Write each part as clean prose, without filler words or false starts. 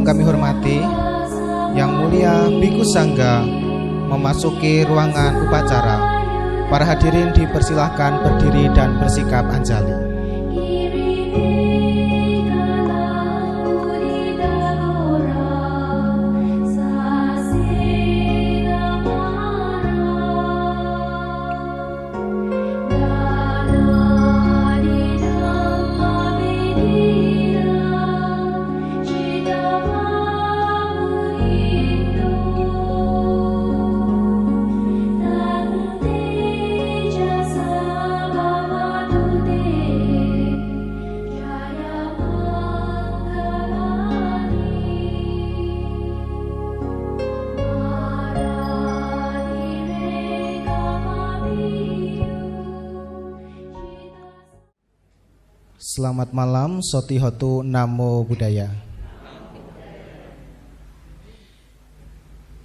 Kami hormati, Yang Mulia Biku Sangga memasuki ruangan upacara. Para hadirin dipersilahkan berdiri dan bersikap anjali. Selamat malam, Sotihotu Namo Buddhaya.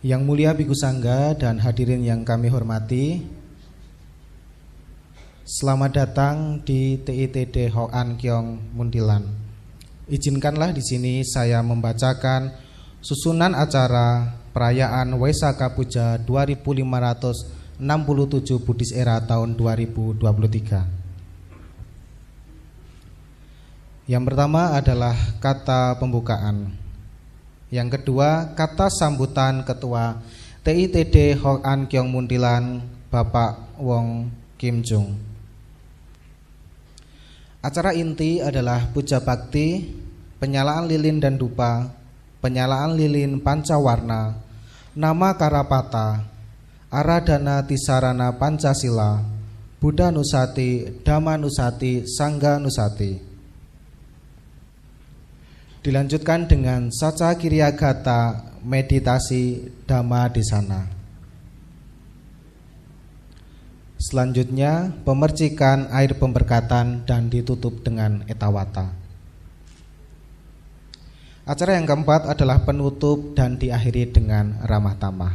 Yang Mulia Biku Sangga dan hadirin yang kami hormati, selamat datang di TITD Hoan Kiong Muntilan. Izinkanlah di sini saya membacakan susunan acara perayaan Waisaka Puja 2567 Buddhis Era tahun 2023. Yang pertama adalah kata pembukaan. Yang kedua, kata sambutan Ketua TITD Hok An Kyong Muntilan Bapak Wong Kim Jung. Acara inti adalah puja bakti, penyalaan lilin dan dupa, penyalaan lilin pancawarna, nama Karapata, Aradana Tisarana Pancasila, Buddha Nusati, Dhamma Nusati, Sangga Nusati. Dilanjutkan dengan Saca Kiryagata, meditasi Dhamma di sana. Selanjutnya pemercikan air pemberkatan dan ditutup dengan etawata. Acara yang keempat adalah penutup dan diakhiri dengan ramah tamah.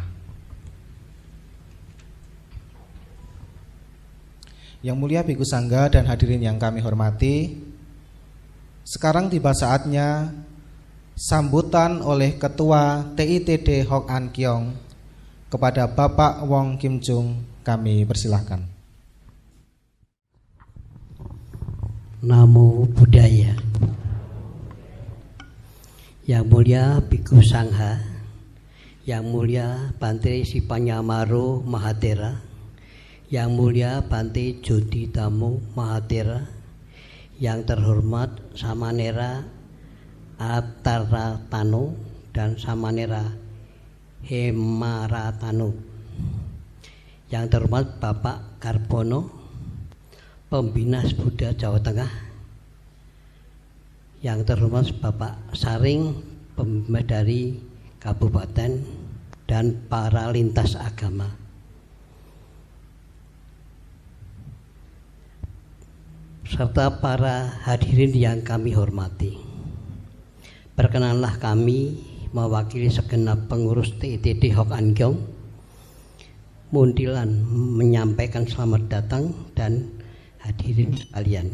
Yang mulia Bhikkhu Sangga dan hadirin yang kami hormati, sekarang tiba saatnya sambutan oleh Ketua TITD Hok An Kyong kepada Bapak Wong Kim Jung. Kami persilahkan. Namo Buddhaya. Yang mulia Bhikkhu Sangha, yang mulia Bante Sipanyamaro Mahatera, yang mulia Bante Jodi Tamo Mahatera, yang terhormat Samanera Ataratano dan Samanera Hemaratano, yang terhormat Bapak Karbono, Pembinas Buddha Jawa Tengah, yang terhormat Bapak Saring, Pembimbing dari Kabupaten, dan para lintas agama. Serta para hadirin yang kami hormati. Perkenanlah kami mewakili segenap pengurus TITD Hok An Kyong Muntilan menyampaikan selamat datang dan hadirin sekalian.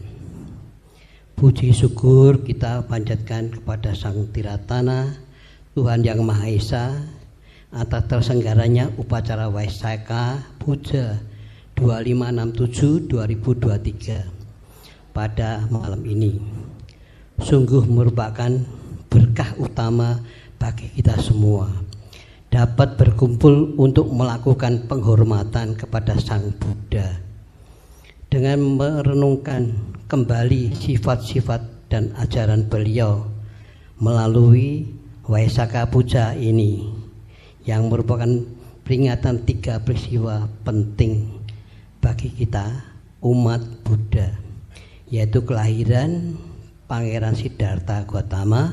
Puji syukur kita panjatkan kepada Sang Tiratana, Tuhan Yang Maha Esa, atas terselenggaranya upacara Waisaka Puja 2567-2023 pada malam ini. Sungguh merupakan berkah utama bagi kita semua, dapat berkumpul untuk melakukan penghormatan kepada Sang Buddha dengan merenungkan kembali sifat-sifat dan ajaran beliau melalui Waisaka Puja ini, yang merupakan peringatan 3 peristiwa penting bagi kita umat Buddha, yaitu kelahiran Pangeran Siddhartha Gautama,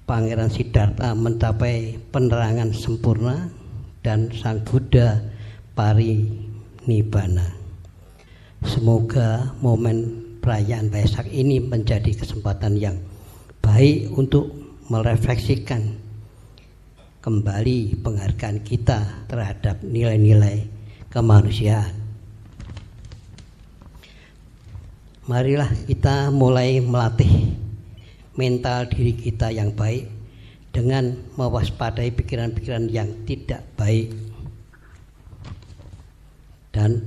Pangeran Siddhartha mencapai penerangan sempurna, dan Sang Buddha parinibbana. Semoga momen perayaan Waisak ini menjadi kesempatan yang baik untuk merefleksikan kembali penghargaan kita terhadap nilai-nilai kemanusiaan. Marilah kita mulai melatih mental diri kita yang baik dengan mewaspadai pikiran-pikiran yang tidak baik dan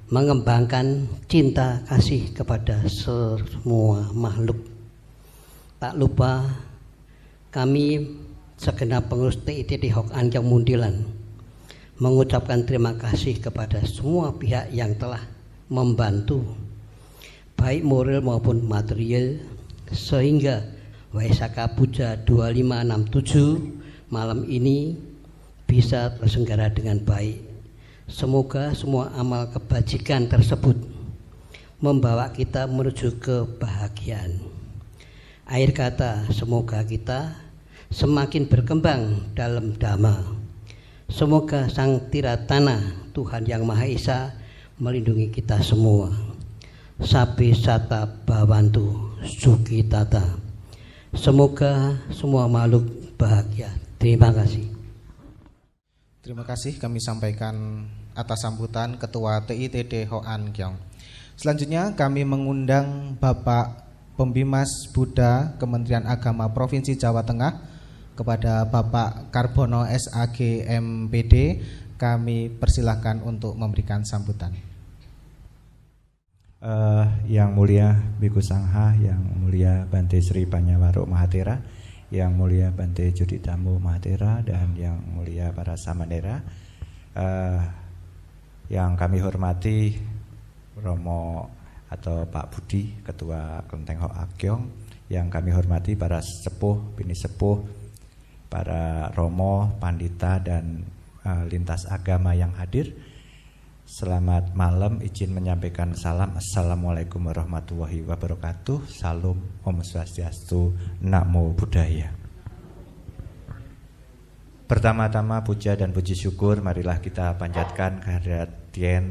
mengembangkan cinta kasih kepada semua makhluk. Tak lupa kami segenap pengurus TITD Hok An Kyong Muntilan mengucapkan terima kasih kepada semua pihak yang telah membantu, baik moral maupun material, sehingga Waisaka Puja 2567 malam ini bisa terselenggara dengan baik. Semoga semua amal kebajikan tersebut membawa kita menuju kebahagiaan. Akhir kata, semoga kita semakin berkembang dalam Dhamma. Semoga Sang Tiratana, Tuhan Yang Maha Esa, melindungi kita semua. Sabi sata bhavantu sukhi tata. Semoga semua makhluk bahagia. Terima kasih. Terima kasih kami sampaikan atas sambutan Ketua TITD Hok An Kyong. Selanjutnya kami mengundang Bapak Pembimas Buddha Kementerian Agama Provinsi Jawa Tengah kepada Bapak Karbono SAG MPD. Kami persilahkan untuk memberikan sambutan. Yang mulia Bhikkhu Sangha, yang mulia Bante Sri Panyawaro Mahatera, Yang mulia Bante Judi Tamu Mahatera dan yang mulia para samanera, yang kami hormati Romo atau Pak Budi, Ketua Kelenteng Ho Akyong, yang kami hormati para sepuh, bini sepuh, para romo, pandita dan lintas agama yang hadir. Selamat malam, izin menyampaikan salam. Assalamualaikum warahmatullahi wabarakatuh. Salam, Om Swastiastu, Namo Buddhaya. Pertama-tama puja dan puji syukur marilah kita panjatkan kehadirat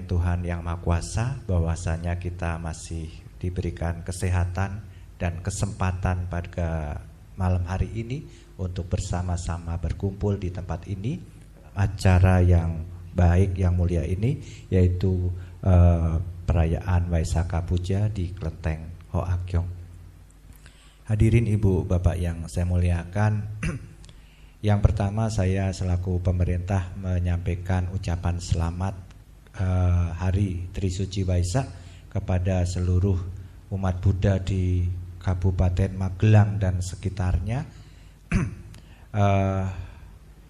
Tuhan Yang Maha Kuasa, bahwasanya kita masih diberikan kesehatan dan kesempatan pada malam hari ini untuk bersama-sama berkumpul di tempat ini, acara yang baik, yang mulia ini, yaitu perayaan Waisaka Puja di Kelenteng Ho Akyong. Hadirin ibu bapak yang saya muliakan, yang pertama saya selaku pemerintah menyampaikan ucapan selamat Hari Trisuci Waisak kepada seluruh umat Buddha di Kabupaten Magelang dan sekitarnya.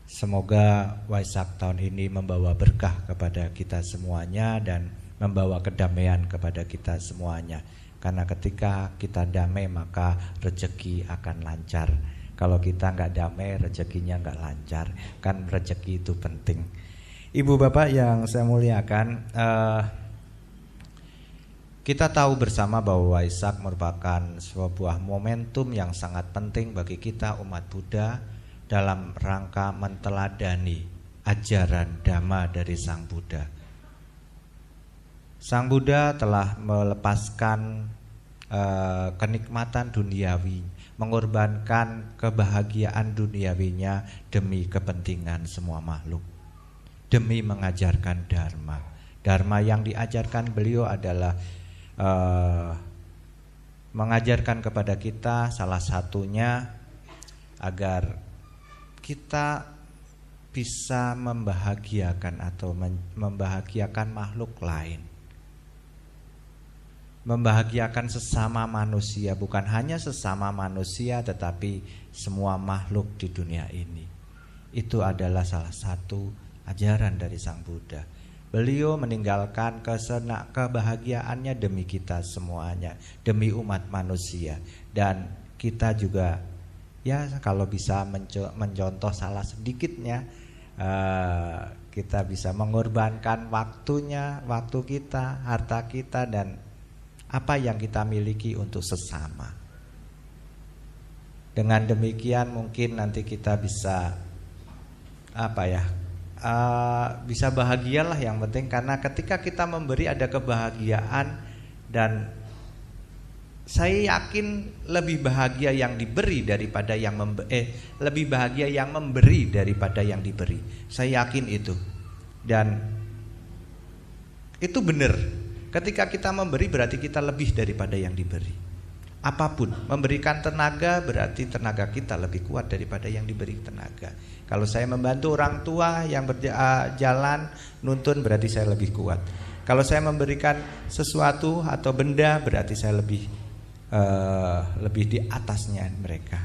Semoga Waisak tahun ini membawa berkah kepada kita semuanya dan membawa kedamaian kepada kita semuanya. Karena ketika kita damai maka rezeki akan lancar. Kalau kita nggak damai rezekinya nggak lancar. Kan rezeki itu penting. Ibu bapak yang saya muliakan, kita tahu bersama bahwa Waisak merupakan sebuah momentum yang sangat penting bagi kita umat Buddha dalam rangka menteladani ajaran Dhamma dari Sang Buddha. Sang Buddha telah melepaskan kenikmatan duniawi, mengorbankan kebahagiaan duniawinya demi kepentingan semua makhluk, demi mengajarkan Dharma. Dharma yang diajarkan beliau adalah mengajarkan kepada kita salah satunya agar kita bisa membahagiakan atau membahagiakan makhluk lain, membahagiakan sesama manusia, bukan hanya sesama manusia tetapi semua makhluk di dunia ini. Itu adalah salah satu ajaran dari Sang Buddha. Beliau meninggalkan kebahagiaannya demi kita semuanya, demi umat manusia. Dan kita juga ya kalau bisa mencontoh salah sedikitnya, kita bisa mengorbankan waktunya, waktu kita, harta kita dan apa yang kita miliki untuk sesama. Dengan demikian mungkin nanti kita bisa bisa bahagialah yang penting, karena ketika kita memberi ada kebahagiaan. Dan saya yakin lebih bahagia yang diberi daripada yang lebih bahagia yang memberi daripada yang diberi. Saya yakin itu. Dan itu benar. Ketika kita memberi berarti kita lebih daripada yang diberi. Apapun, memberikan tenaga berarti tenaga kita lebih kuat daripada yang diberi tenaga. Kalau saya membantu orang tua yang berjalan nuntun berarti saya lebih kuat. Kalau saya memberikan sesuatu atau benda berarti saya lebih di atasnya mereka.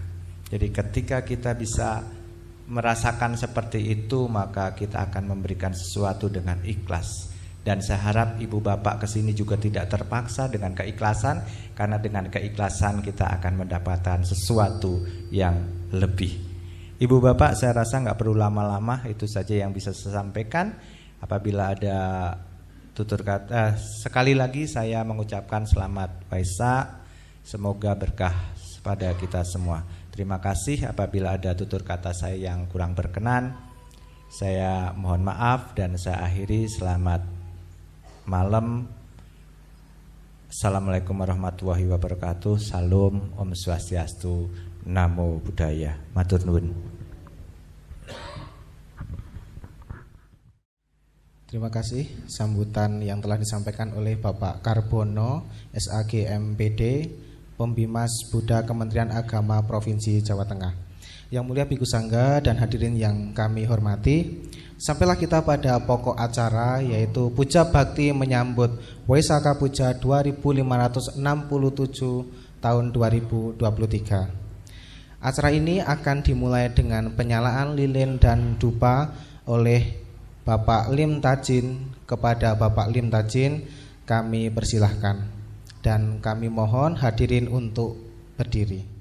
Jadi ketika kita bisa merasakan seperti itu, maka kita akan memberikan sesuatu dengan ikhlas. Dan saya harap ibu bapak kesini juga tidak terpaksa, dengan keikhlasan. Karena dengan keikhlasan kita akan mendapatkan sesuatu yang lebih. Ibu bapak saya rasa gak perlu lama-lama, itu saja yang bisa saya sampaikan. Apabila ada tutur kata, sekali lagi saya mengucapkan selamat Waisak. Semoga berkah pada kita semua. Terima kasih. Apabila ada tutur kata saya yang kurang berkenan, saya mohon maaf dan saya akhiri. Selamat malam. Assalamualaikum warahmatullahi wabarakatuh. Salam, Om Swastiastu, Namo Buddhaya. Matur nuwun. Terima kasih sambutan yang telah disampaikan oleh Bapak Karbono, SAG MPD, Pembimas Buddha Kementerian Agama Provinsi Jawa Tengah. Yang mulia Bhikkhu Sangga dan hadirin yang kami hormati, sampailah kita pada pokok acara, yaitu Puja Bakti menyambut Waisaka Puja 2567 tahun 2023. Acara ini akan dimulai dengan penyalaan lilin dan dupa oleh Bapak Lim Tajin. Kepada Bapak Lim Tajin kami persilahkan dan kami mohon hadirin untuk berdiri.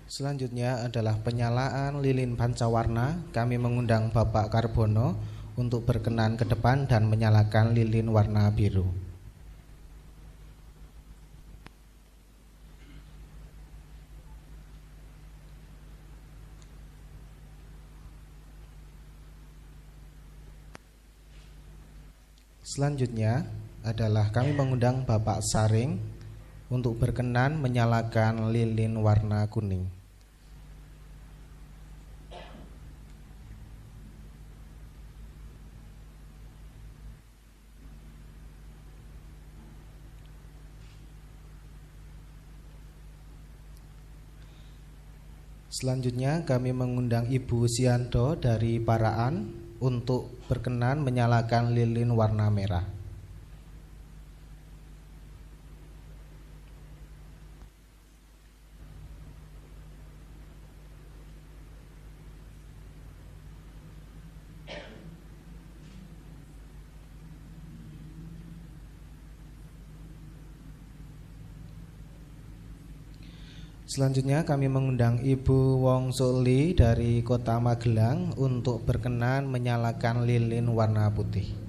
Selanjutnya adalah penyalaan lilin pancawarna. Kami mengundang Bapak Karbono untuk berkenan ke depan dan menyalakan lilin warna biru. Selanjutnya adalah kami mengundang Bapak Saring untuk berkenan menyalakan lilin warna kuning. Selanjutnya kami mengundang Ibu Sianto dari Paraan untuk berkenan menyalakan lilin warna merah. Selanjutnya kami mengundang Ibu Wong Suli dari Kota Magelang untuk berkenan menyalakan lilin warna putih.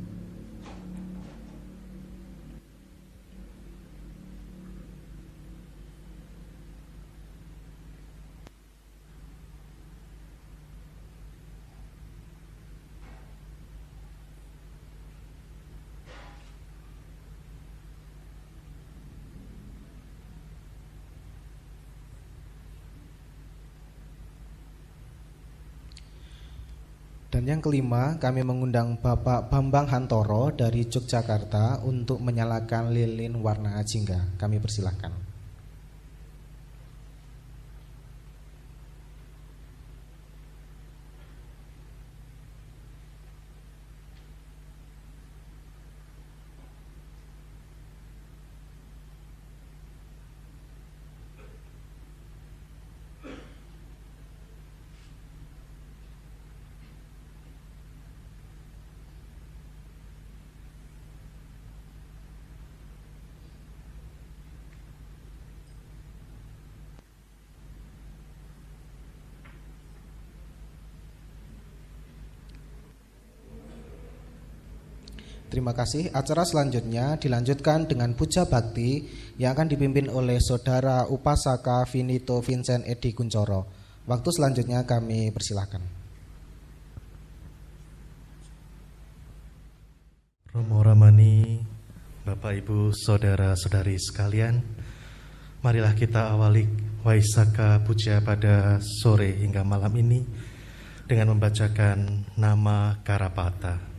yang kelima, kami mengundang Bapak Bambang Hantoro dari Yogyakarta untuk menyalakan lilin warna jingga. Kami persilahkan. Terima kasih. Acara selanjutnya dilanjutkan dengan puja bakti yang akan dipimpin oleh Saudara Upasaka Vinito Vincent Edi Kuncoro. Waktu selanjutnya kami persilahkan. Romo Ramani, Bapak Ibu Saudara-saudari sekalian, marilah kita awali Waisaka Puja pada sore hingga malam ini dengan membacakan nama Karapata.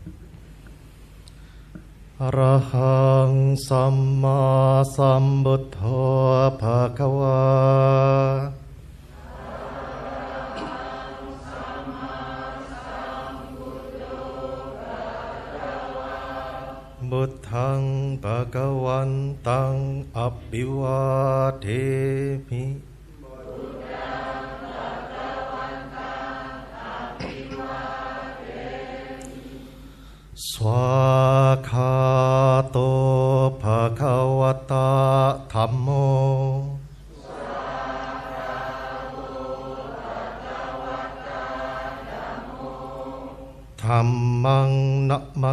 Arahang Samma Sambuddha Bhagava. Buddhang Bhagawantang Abhiwademi. Swakato Bhagavata Dhammo. Dhammang namasami.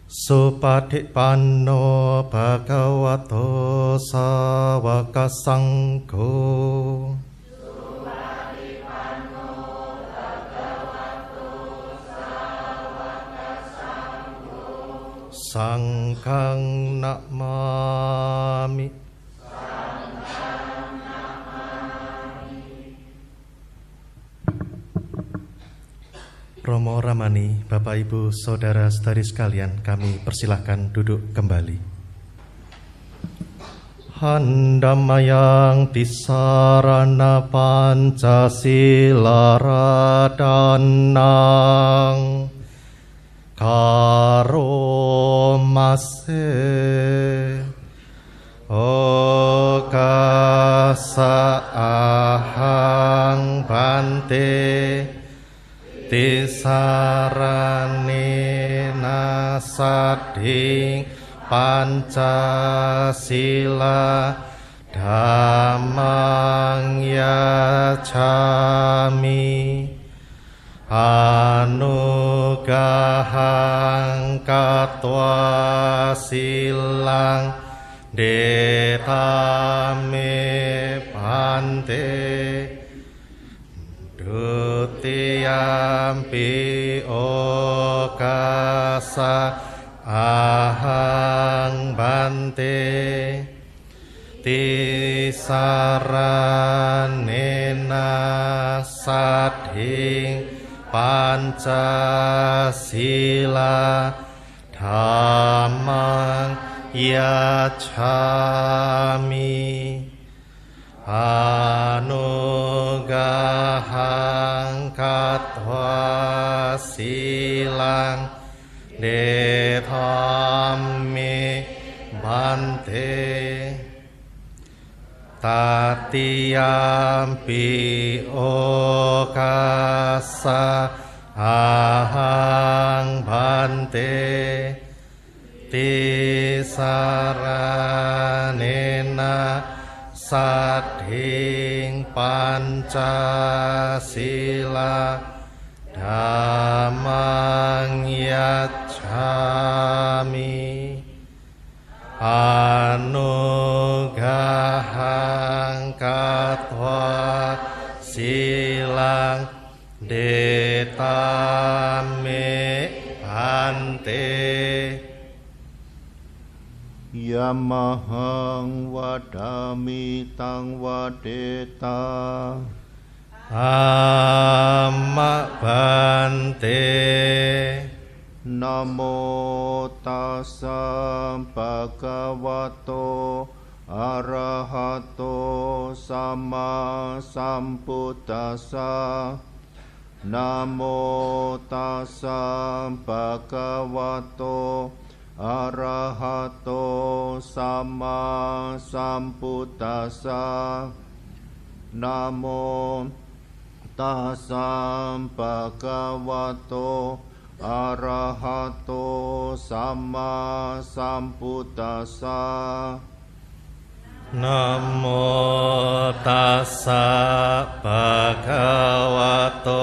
Supatipanno Bhagavato Sawaka Sangho. Sangkang namami. Romo Ramani, Bapak Ibu Saudara-saudari sekalian, kami persilahkan duduk kembali. Handamayang tisarana Pancasila radanang karomase okasa ahang bante tisarane nasading Pancasila dhammang yacami. Anugahang katwa silang detame bante dutiyampi okasa ahang bante tisaranena sadhing Pancasila dhammang yacami. Anugahang katwa silang detame bante tatiyampi okasa ahang bante tisaranena sadhing Pancasila dhammang yacami. Anugahang katwa silang detame bante Yampi Yamahang vadami tang vadeta. Amma bante. Namo tassa bhagavato arahato sama sambuddhassa. Namo tassa bhagavato arahato sama sambuddhassa. Namo tassa bhagavato arahato sama sambuddhassa. Namo tassa bhagavato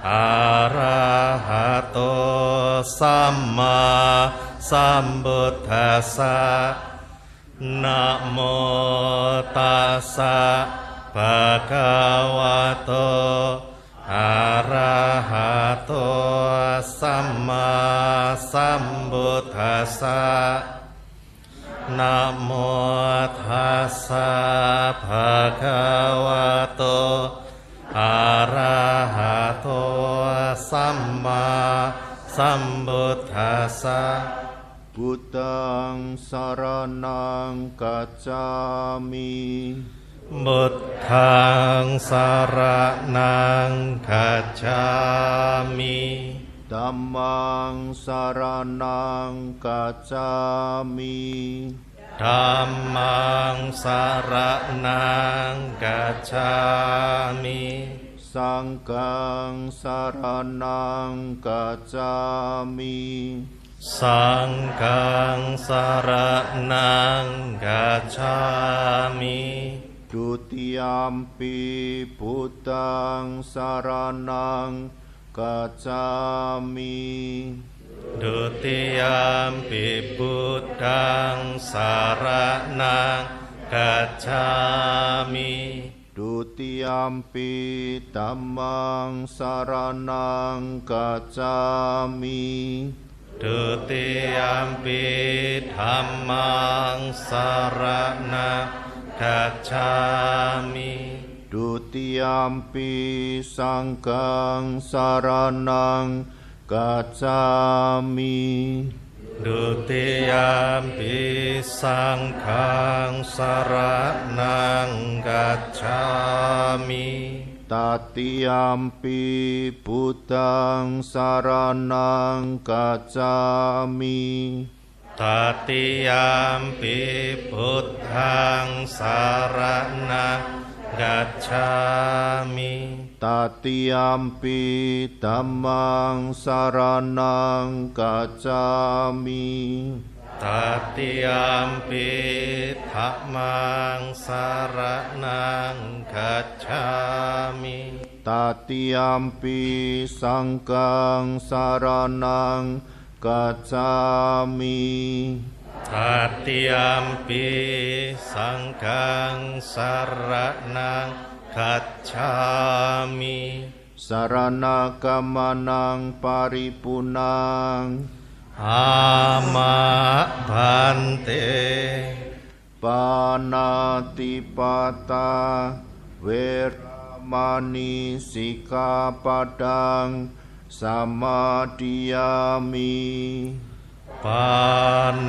arahato sama sambuddhassa. Namo tassa bhagavato arahato sama sambuddhassa. Namo tassa bhagavato arahato sama sambuddhassa. Buddhang saranang gacchami. Buddhang saranang gacchami. Dhammang saranang gacchami. Dhammang saranang gacchami. Sanghang saranang gacchami. Sanghang saranang gacchami. Dutiyampi Buddhang saranang gacchami. Dutiyampi Buddhang saranang gacchami. Dutiyampi Dhammang saranang gacchami. Dutiyampi Dhammang saranang gacchami. Dutiyampi Sanghang saranang gacchami. Dutiyampi Sanghang saranang gacchami. Tatiyampi Buddhang saranang gacchami. Tatiyampi Buddhang saranang gacchami. Tatiyampi Dhammang saranang gacchami. Tatiyampi Dhammang saranang gacchami. Tatiyampi Sanghang saranang gacchami. Tatiyampi Sanghang saranang gacchami. Saranagammanang paripunang. Amma bante. Panatipata Veramani Sikkhapadang Samadhiyami. Panatipata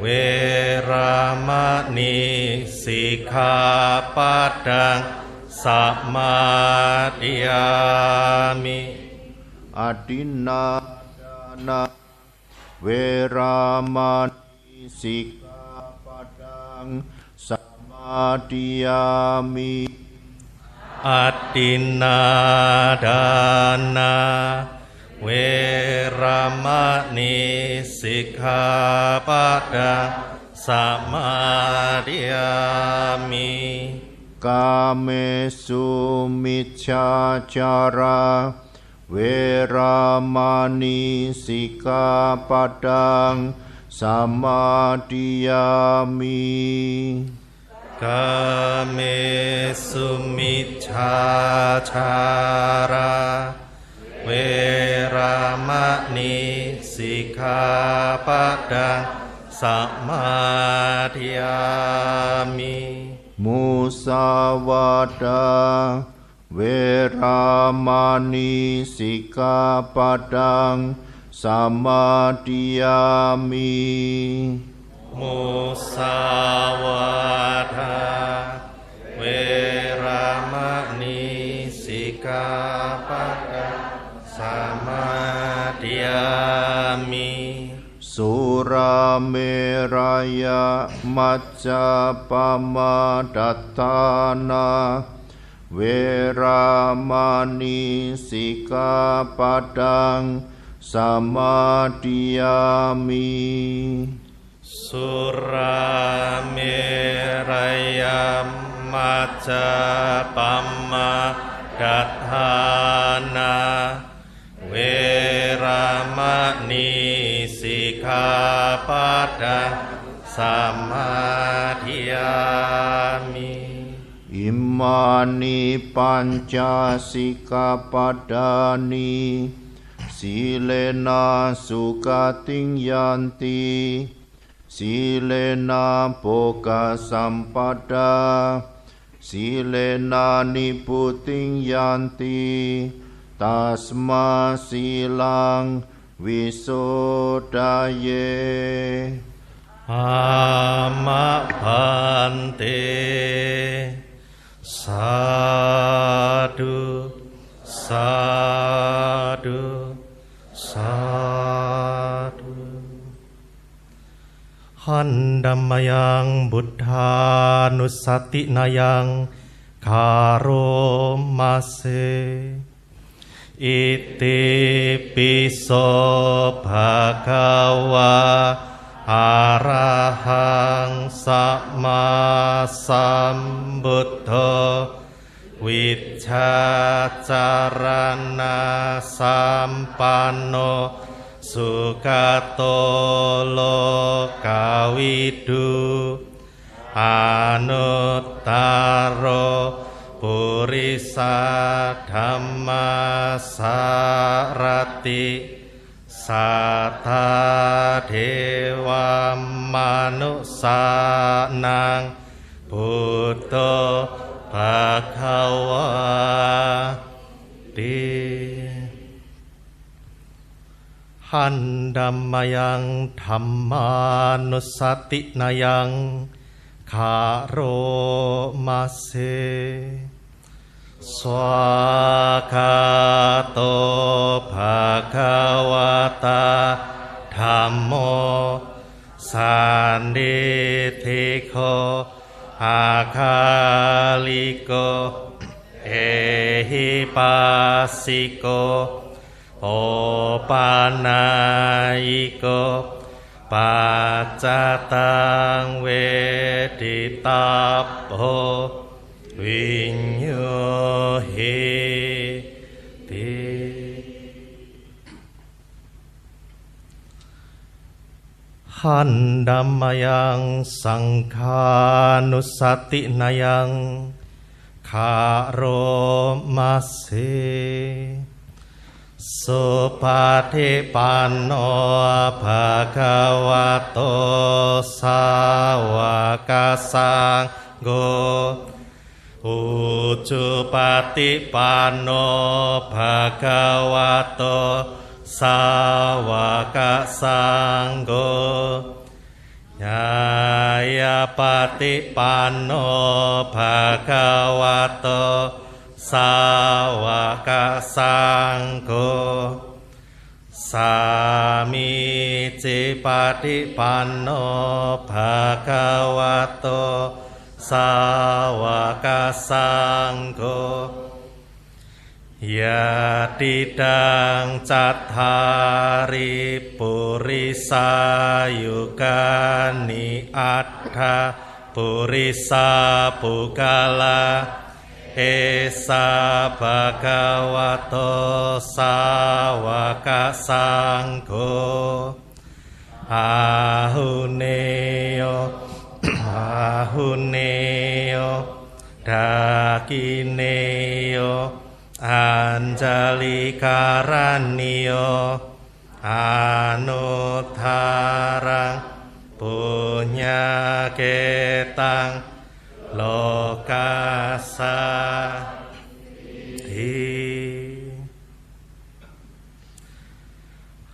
Veramani Sikkhapadang samadhiyami. Adinadana Veramani Sikkhapadang samadhiyami. Adinadana Veramani Sikkhapadang samadhiyami. Kamesu miccacara Veramani Sikkhapadang samadhiyami. Kamesu miccacara Veramani Sikkhapadang samadhiyami. Musawada Weramani Sikkhapadang samadhiyami. Musawada Weramani Sikkhapadang samadhiyami. Surameraya Majjapama Dattana Weramani Sikkhapadang samadhiyami. Surameraya Majjapama Dattana Weramani Sikkhapadang samadhiyami. Imani panca sikkapadani silena sukating yanti silena boga sampada silena niputing yanti tasma silang wisodaye. Ama bante sadu sadu sadu. Handamayang buddhanusati nayang karomase iti piso bhagawa arahang sammasambuddha wiccacarana sampanno sukato lokawidu anuttaro purisa dhamma sarati sata dewa manusanang buddha bhagawati. Handamayang dhammanusati nayang karomase swagato bhagawata dhammo sandithiko akaliko ehipasiko opanayiko pacatang weditapho vinyohiti. Handamayang sangkhanusati nayang karomase supatipanno bhagavato sawaka sanggo ucupatipanno bhagavato sawaka sanggo nyayapatipanno bhagavato sawaka sanggo samicipatipanno bhagavato sawaka sanggo yatidang cathari purisa yukani adha purisa bukala esa bhagavato sawaka sanggo ahuneo ahuneo dakineo anjali karanio Anuttarang punyaketang lokasa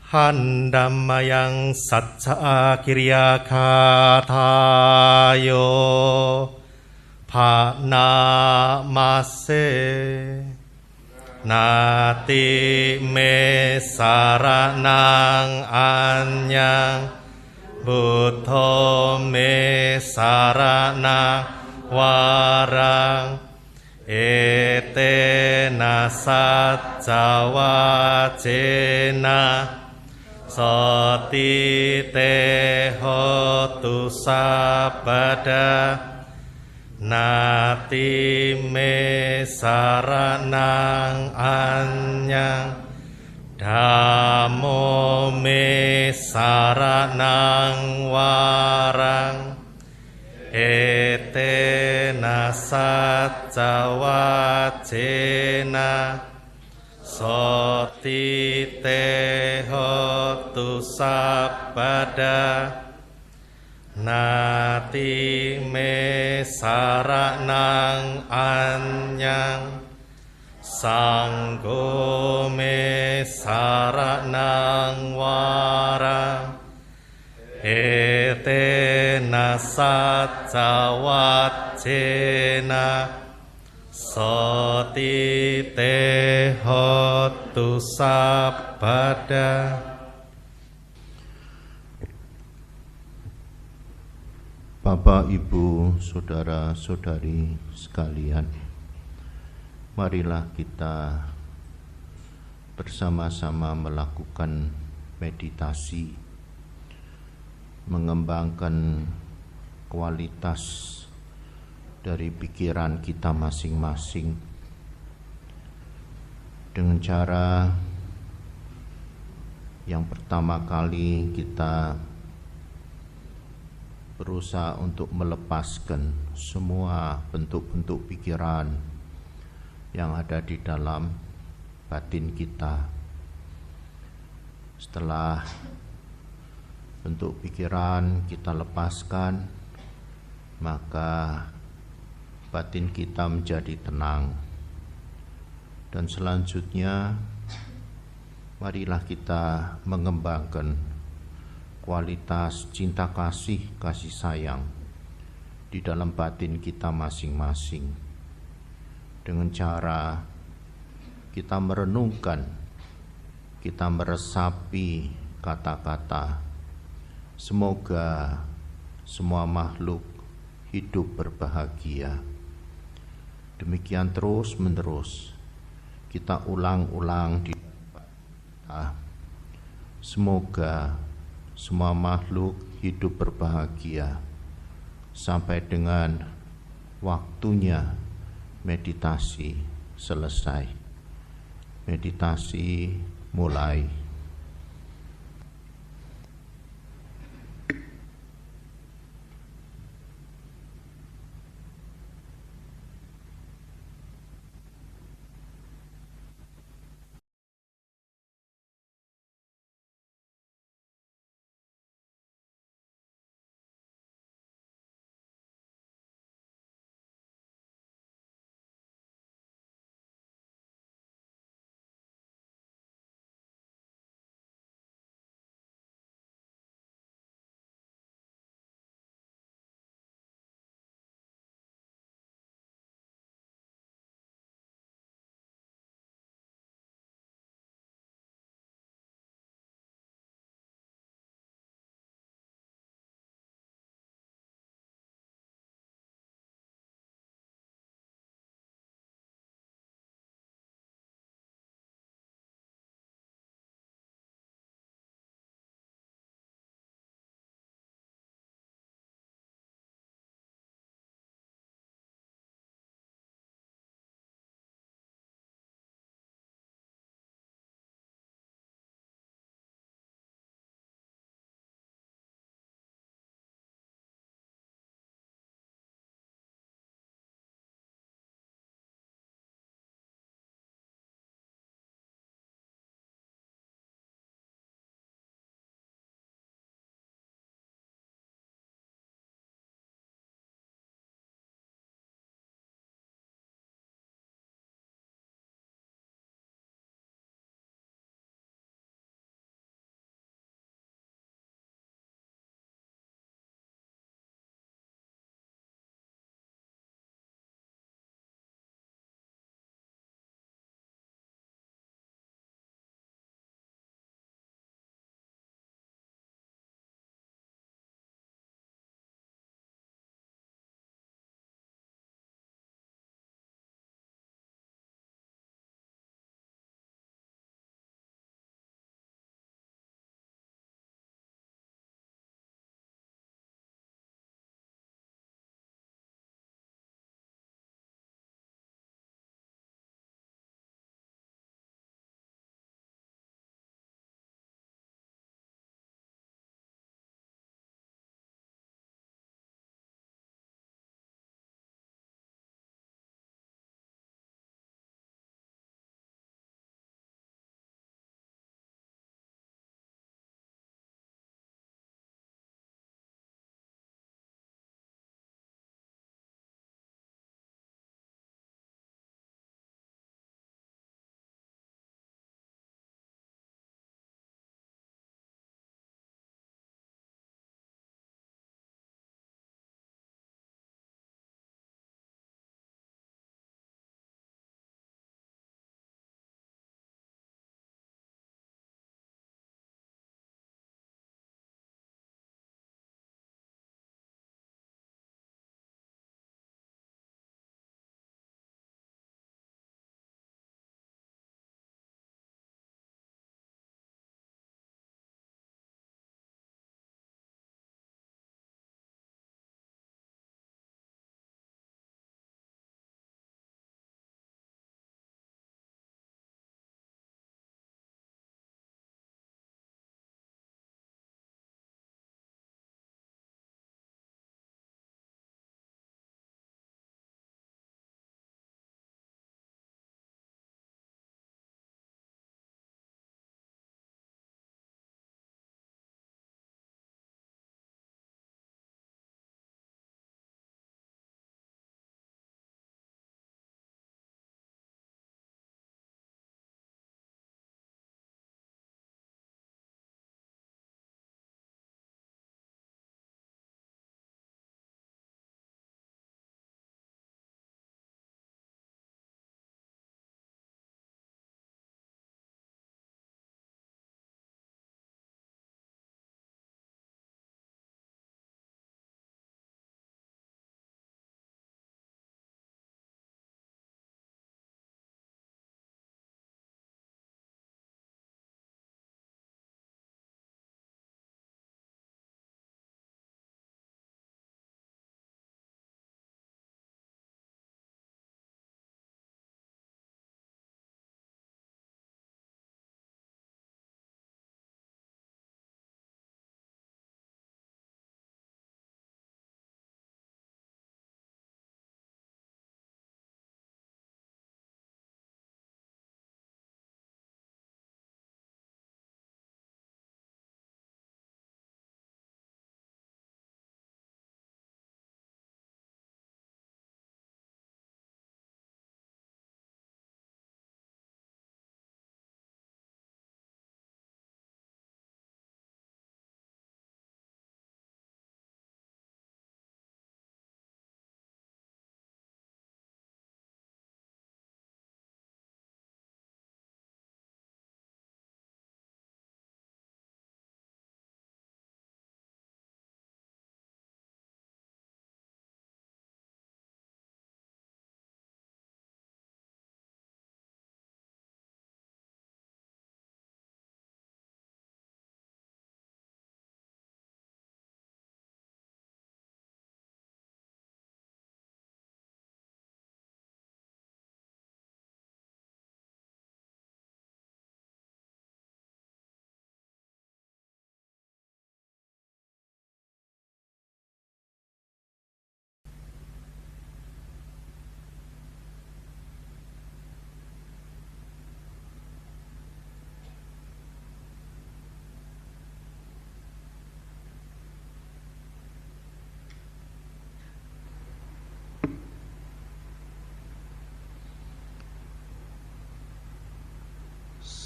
Handammayang satsa kirya katayo Panamase Nati me saranang anyang Buddho me saranang warang Etena satca wacena Sati te hotu sabada Nati me saranang anyang Dhammo me saranang warang Etena satca wacena Soti te hotu sabada Nati me saranang anyang Sanggo me saranang warang Etena satca wacena Soti te hotu sabada. Bapak, Ibu, saudara-saudari sekalian, marilah kita bersama-sama melakukan meditasi, mengembangkan kualitas dari pikiran kita masing-masing dengan cara yang pertama kali kita berusaha untuk melepaskan semua bentuk-bentuk pikiran yang ada di dalam batin kita. Setelah bentuk pikiran kita lepaskan, maka batin kita menjadi tenang. Dan selanjutnya, marilah kita mengembangkan kualitas cinta kasih sayang di dalam batin kita masing-masing dengan cara kita merenungkan, kita meresapi kata-kata semoga semua makhluk hidup berbahagia. Demikian terus menerus kita ulang-ulang di semoga semua makhluk hidup berbahagia sampai dengan waktunya meditasi selesai. Meditasi mulai.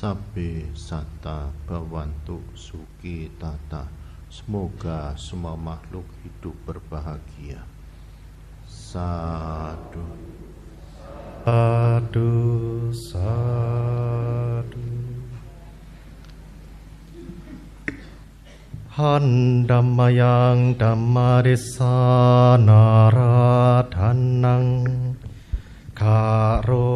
Sabbe Satta Bhavantu Suki Tata. Semoga semua makhluk hidup berbahagia. Sadu. Sadu, sadu. Handammayang dhammadesanaradanang karomase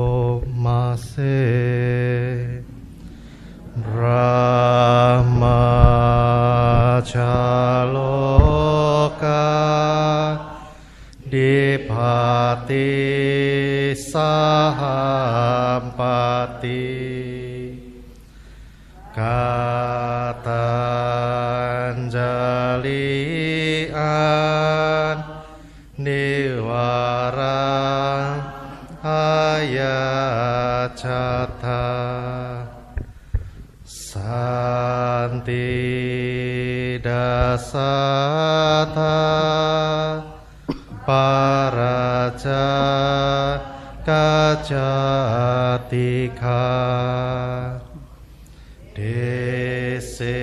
Brahmacaloka dipati sahampati katanjalian niwarang ayacata santi dasata paraja kajatika desetu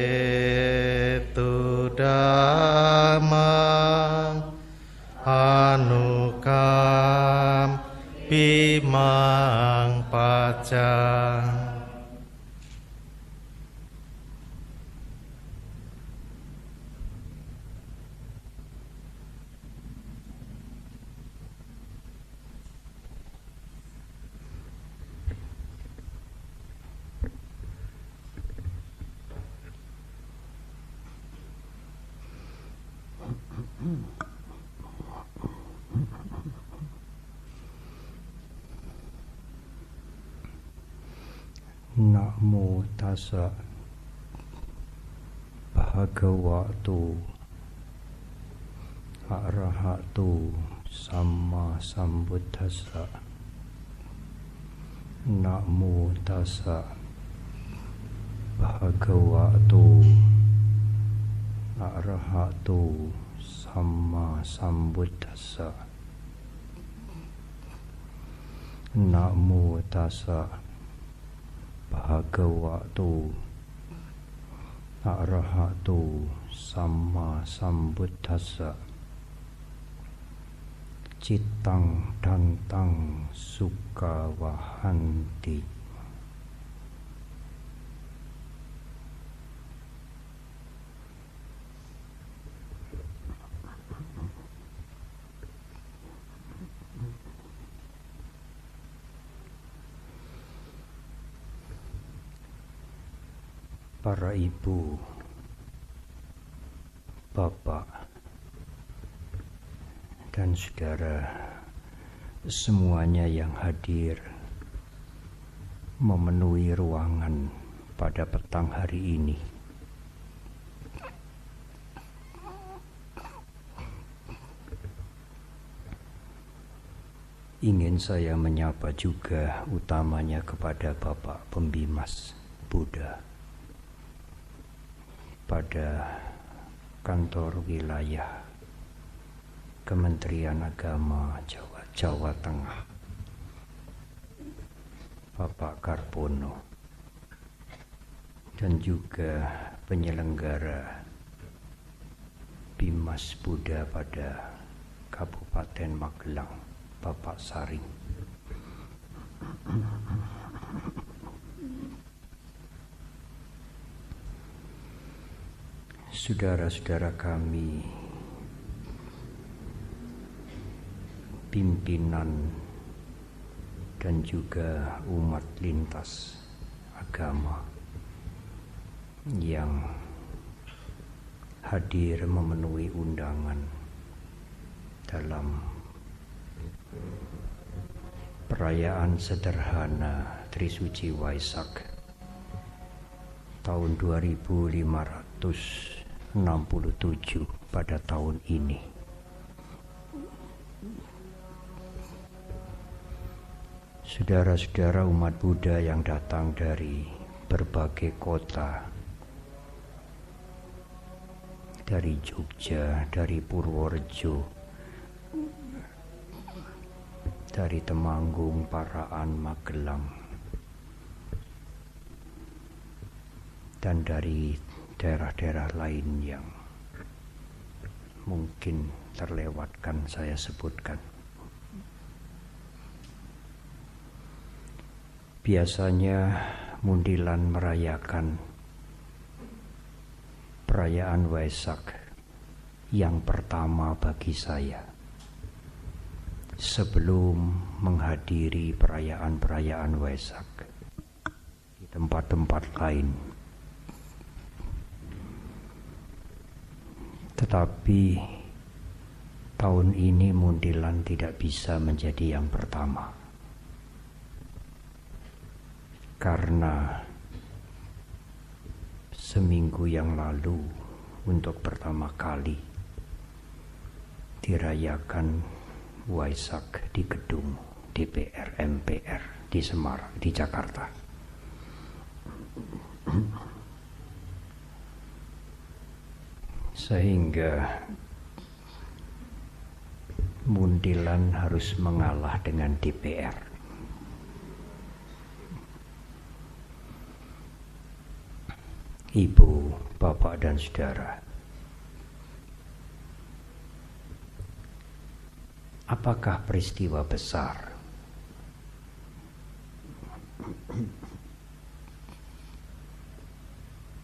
damang anukam bimang pajang. Namo tassa bhagavato arahato samma sambuddhassa. Namo tassa bhagavato arahato samma sambuddhassa. Namo tassa bhagavato arahato samma sambuddhassa. Cittang dantang sukha wahanti. Para ibu, bapak, dan saudara semuanya yang hadir memenuhi ruangan pada petang hari ini. Ingin saya menyapa juga utamanya kepada Bapak Pembimas Buddha pada kantor wilayah Kementerian Agama Jawa Tengah, Bapak Karpono, dan juga penyelenggara Bimas Buddha pada Kabupaten Magelang, Bapak Saring. Saudara-saudara kami, pimpinan dan juga umat lintas agama yang hadir memenuhi undangan dalam perayaan sederhana Trisuci Waisak tahun 2567 pada tahun ini. Saudara-saudara umat Buddha yang datang dari berbagai kota, dari Jogja, dari Purworejo, dari Temanggung, Paraan, Magelang, dan dari daerah-daerah lain yang mungkin terlewatkan saya sebutkan. Biasanya Mundilan merayakan perayaan Waisak yang pertama bagi saya sebelum menghadiri perayaan-perayaan Waisak di tempat-tempat lain. Tetapi tahun ini Mundilan tidak bisa menjadi yang pertama, karena seminggu yang lalu untuk pertama kali dirayakan Waisak di gedung DPR MPR di Semarang, di Jakarta. Sehingga Mundilan harus mengalah dengan DPR. Ibu, bapak, dan saudara, apakah peristiwa besar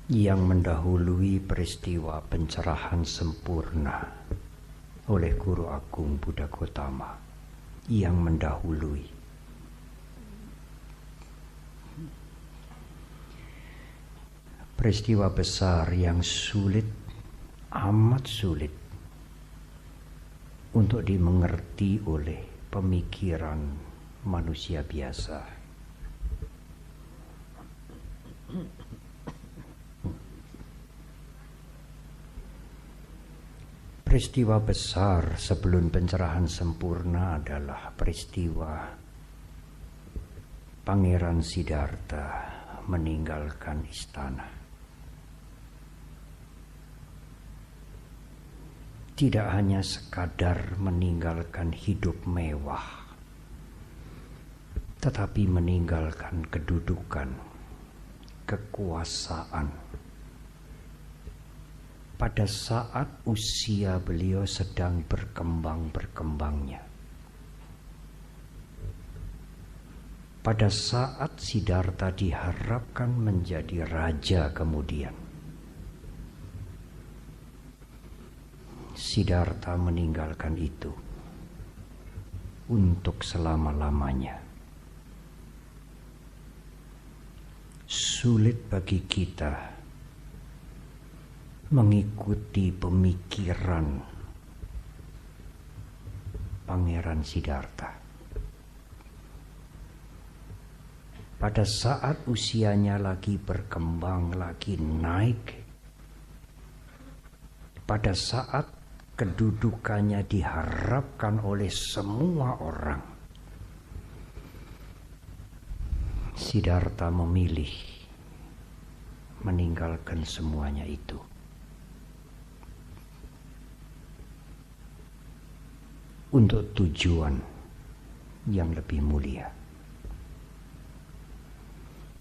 yang mendahului peristiwa pencerahan sempurna oleh Guru Agung Buddha Gautama yang mendahului? Peristiwa besar yang sulit, amat sulit untuk dimengerti oleh pemikiran manusia biasa. Peristiwa besar sebelum pencerahan sempurna adalah peristiwa Pangeran Siddhartha meninggalkan istana. Tidak hanya sekadar meninggalkan hidup mewah, tetapi meninggalkan kedudukan, kekuasaan. Pada saat usia beliau sedang berkembang-berkembangnya. Pada saat Siddhartha diharapkan menjadi raja kemudian, Siddhartha meninggalkan itu untuk selama-lamanya. Sulit bagi kita mengikuti pemikiran Pangeran Siddhartha. Pada saat usianya lagi berkembang, lagi naik, pada saat kedudukannya diharapkan oleh semua orang, Siddhartha memilih meninggalkan semuanya itu untuk tujuan yang lebih mulia.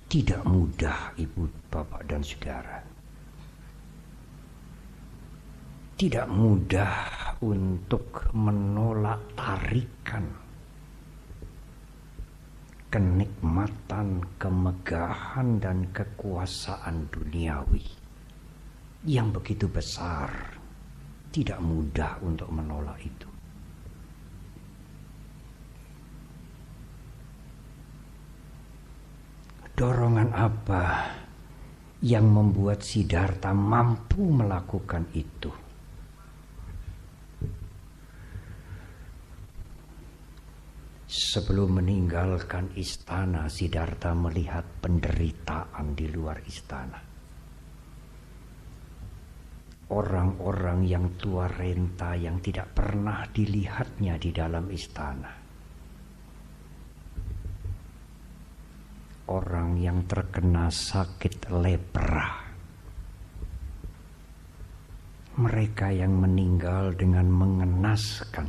Tidak mudah, ibu, bapak, dan saudara. Tidak mudah untuk menolak tarikan kenikmatan, kemegahan, dan kekuasaan duniawi yang begitu besar. Tidak mudah untuk menolak itu. Dorongan apa yang membuat Siddhartha mampu melakukan itu? Sebelum meninggalkan istana, Siddhartha melihat penderitaan di luar istana. Orang-orang yang tua renta yang tidak pernah dilihatnya di dalam istana. Orang yang terkena sakit lepra. Mereka yang meninggal dengan mengenaskan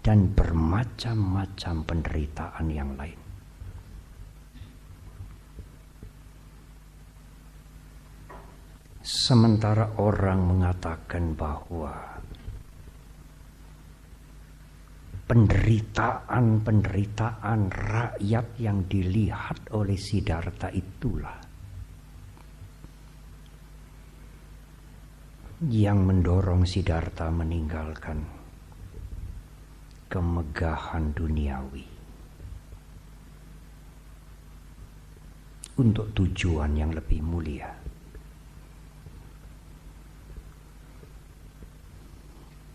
dan bermacam-macam penderitaan yang lain. Sementara orang mengatakan bahwa penderitaan rakyat yang dilihat oleh Siddhartha itulah yang mendorong Siddhartha meninggalkan kemegahan duniawi untuk tujuan yang lebih mulia.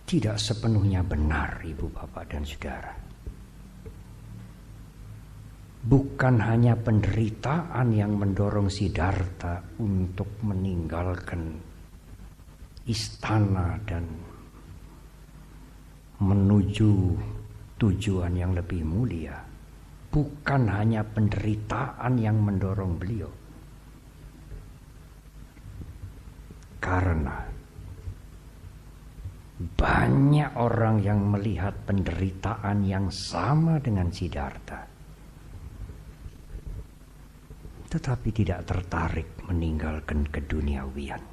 Tidak sepenuhnya benar, Ibu, Bapak, dan Saudara. Bukan hanya penderitaan yang mendorong Siddhartha untuk meninggalkan istana dan menuju tujuan yang lebih mulia. Bukan hanya penderitaan yang mendorong beliau. Karena banyak orang yang melihat penderitaan yang sama dengan Siddhartha, tetapi tidak tertarik meninggalkan keduniawian.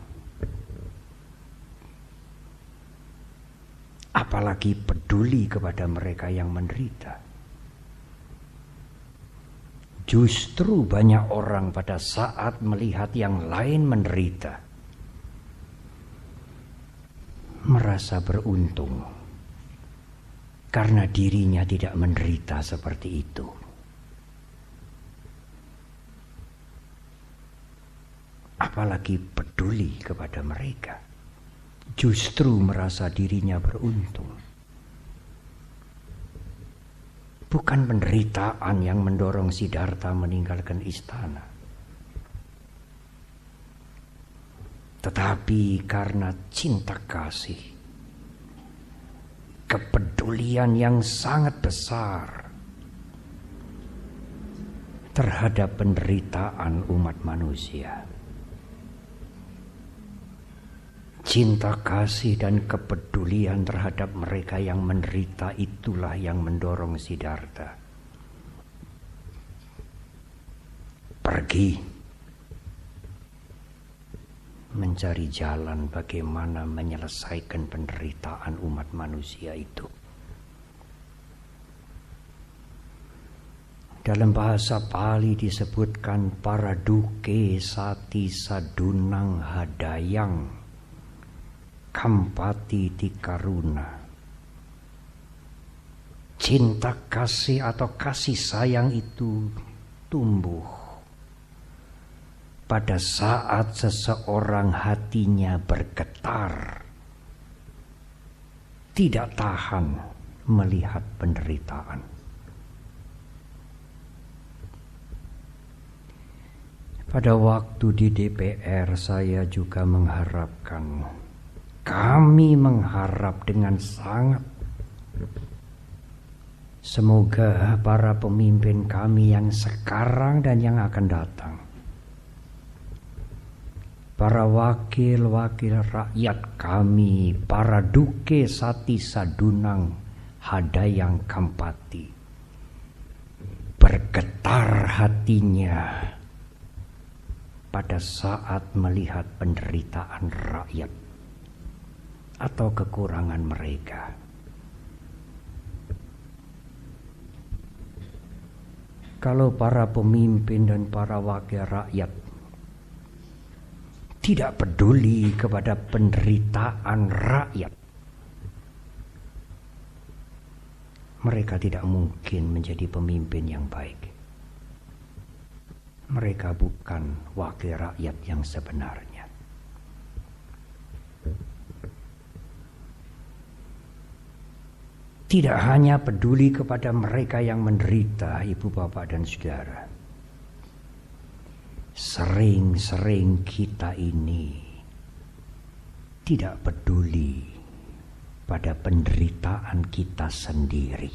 Apalagi peduli kepada mereka yang menderita. Justru banyak orang pada saat melihat yang lain menderita merasa beruntung karena dirinya tidak menderita seperti itu. Apalagi peduli kepada mereka, justru merasa dirinya beruntung. Bukan penderitaan yang mendorong Siddhartha meninggalkan istana, tetapi karena cinta kasih, kepedulian yang sangat besar terhadap penderitaan umat manusia. Cinta kasih dan kepedulian terhadap mereka yang menderita itulah yang mendorong Siddhartha pergi mencari jalan bagaimana menyelesaikan penderitaan umat manusia itu. Dalam bahasa Pali disebutkan paraduke sati sadunang hadayang kampati tikaruna. Cinta kasih atau kasih sayang itu tumbuh pada saat seseorang hatinya bergetar, tidak tahan melihat penderitaan. Pada waktu di DPR saya juga mengharapkan, kami mengharap dengan sangat, semoga para pemimpin kami yang sekarang dan yang akan datang, para wakil-wakil rakyat kami, para duke sati sadunang hadayang kampati, bergetar hatinya pada saat melihat penderitaan rakyat atau kekurangan mereka. Kalau para pemimpin dan para wakil rakyat tidak peduli kepada penderitaan rakyat, mereka tidak mungkin menjadi pemimpin yang baik. Mereka bukan wakil rakyat yang sebenarnya. Tidak hanya peduli kepada mereka yang menderita, Ibu, Bapak, dan Saudara. Sering-sering kita ini tidak peduli pada penderitaan kita sendiri.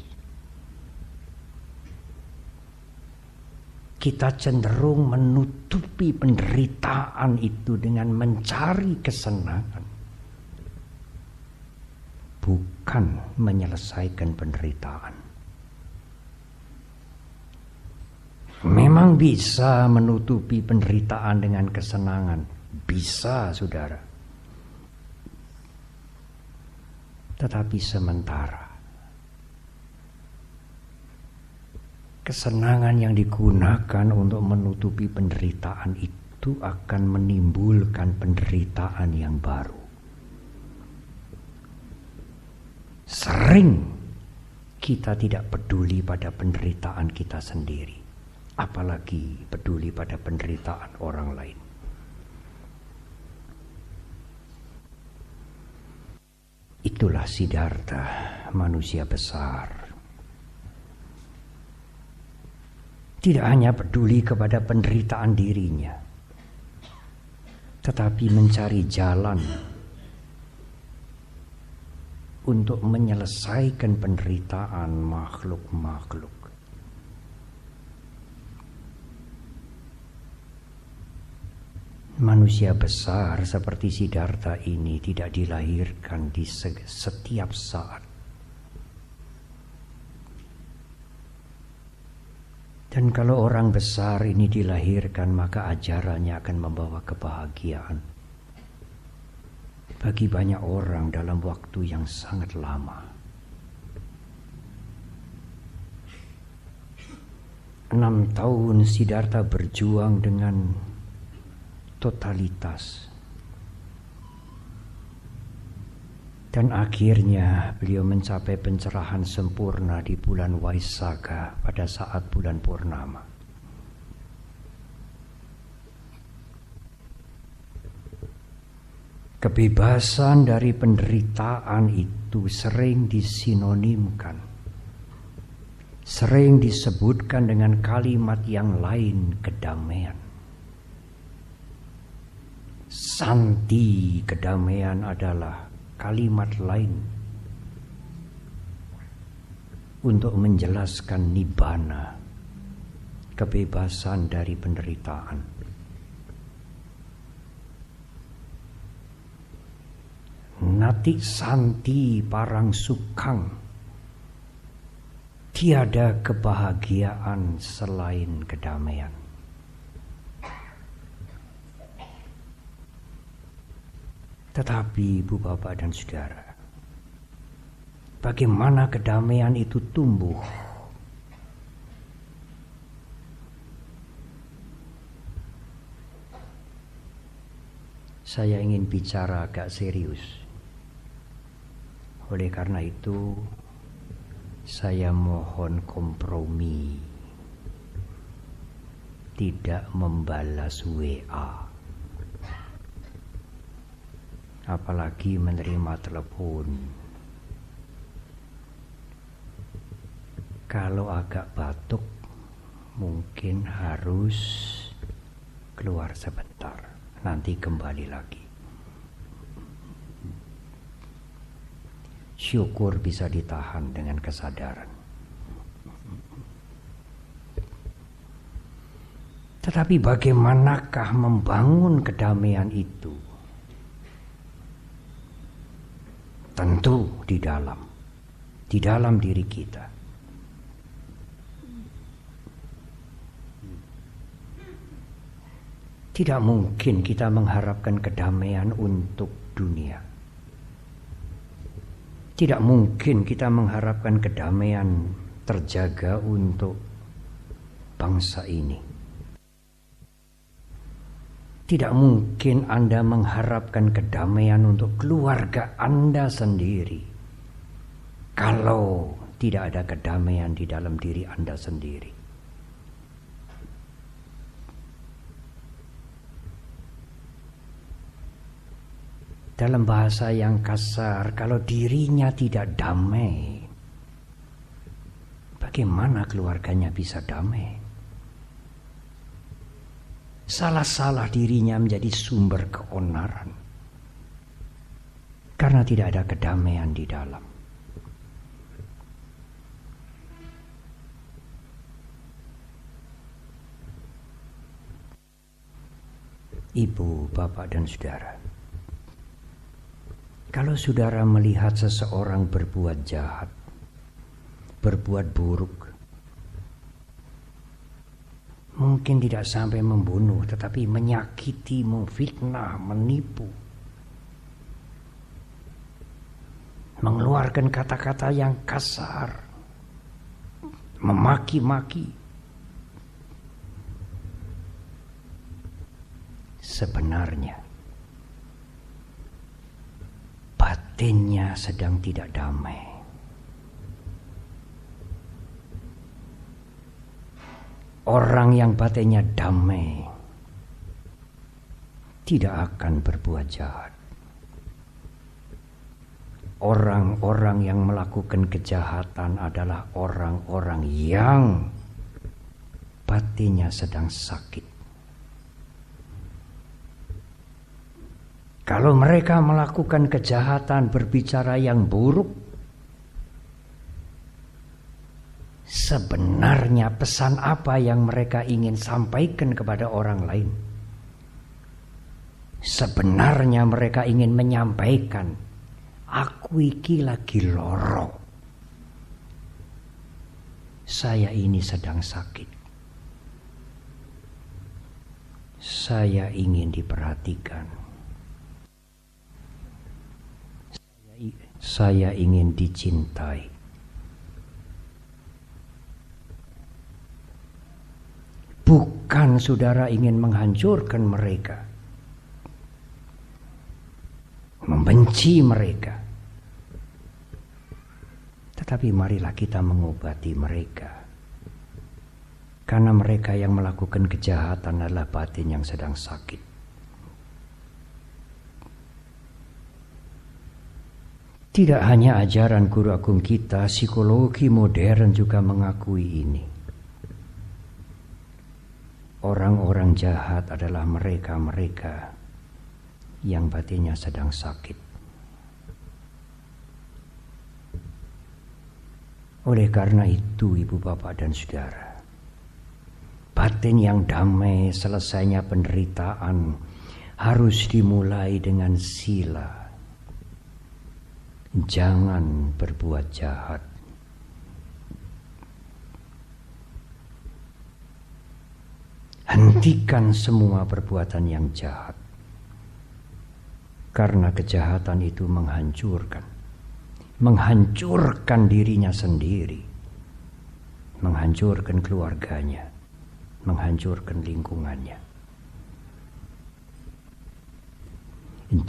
Kita cenderung menutupi penderitaan itu dengan mencari kesenangan, bukan menyelesaikan penderitaan. Memang bisa menutupi penderitaan dengan kesenangan, Bisa, saudara. Tetapi sementara kesenangan yang digunakan untuk menutupi penderitaan itu akan menimbulkan penderitaan yang baru. Sering kita tidak peduli pada penderitaan kita sendiri, apalagi peduli pada penderitaan orang lain. Itulah Siddhartha, manusia besar. Tidak hanya peduli kepada penderitaan dirinya, tetapi mencari jalan untuk menyelesaikan penderitaan makhluk-makhluk. Manusia besar seperti Siddhartha ini tidak dilahirkan di setiap saat. Dan kalau orang besar ini dilahirkan, maka ajarannya akan membawa kebahagiaan bagi banyak orang dalam waktu yang sangat lama. 6 tahun Siddhartha berjuang dengan totalitas. Dan akhirnya beliau mencapai pencerahan sempurna di bulan Vaisakha pada saat bulan purnama. Kebebasan dari penderitaan itu sering disinonimkan, sering disebutkan dengan kalimat yang lain, kedamaian. Santi, kedamaian adalah kalimat lain untuk menjelaskan nibbana, kebebasan dari penderitaan. Nati santi parang sukang, tiada kebahagiaan selain kedamaian. Tetapi Ibu, Bapak, dan Saudara, bagaimana kedamaian itu tumbuh? Saya ingin bicara agak serius. Oleh karena itu, saya mohon kompromi, tidak membalas WA. Apalagi menerima telepon. Kalau agak batuk, mungkin harus keluar sebentar, nanti kembali lagi. Syukur bisa ditahan dengan kesadaran. Tetapi bagaimanakah membangun kedamaian itu? Tentu di dalam diri kita. Tidak mungkin kita mengharapkan kedamaian untuk dunia. Tidak mungkin kita mengharapkan kedamaian terjaga untuk bangsa ini. Tidak mungkin Anda mengharapkan kedamaian untuk keluarga Anda sendiri kalau tidak ada kedamaian di dalam diri Anda sendiri. Dalam bahasa yang kasar, kalau dirinya tidak damai, bagaimana keluarganya bisa damai? Salah-salah dirinya menjadi sumber keonaran karena tidak ada kedamaian di dalam. Ibu, Bapak, dan Saudara, kalau saudara melihat seseorang berbuat jahat, berbuat buruk, Mungkin tidak sampai membunuh, tetapi menyakiti, memfitnah, menipu. Mengeluarkan kata-kata yang kasar, memaki-maki. Sebenarnya batinnya sedang tidak damai. Orang yang batinnya damai tidak akan berbuat jahat. Orang-orang yang melakukan kejahatan adalah orang-orang yang batinnya sedang sakit. Kalau mereka melakukan kejahatan, berbicara yang buruk, sebenarnya pesan apa yang mereka ingin sampaikan kepada orang lain? Sebenarnya mereka ingin menyampaikan, aku iki lagi loro. Saya ini sedang sakit. Saya ingin diperhatikan. Saya ingin dicintai. Bukan saudara ingin menghancurkan mereka, membenci mereka, tetapi marilah kita mengobati mereka, karena mereka yang melakukan kejahatan adalah batin yang sedang sakit. Tidak hanya ajaran guru agung kita, psikologi modern juga mengakui ini. Orang-orang jahat adalah mereka-mereka yang batinnya sedang sakit. Oleh karena itu, ibu bapak dan saudara, batin yang damai selesainya penderitaan harus dimulai dengan sila. Jangan berbuat jahat. Hentikan semua perbuatan yang jahat. Karena kejahatan itu menghancurkan dirinya sendiri, menghancurkan keluarganya, menghancurkan lingkungannya.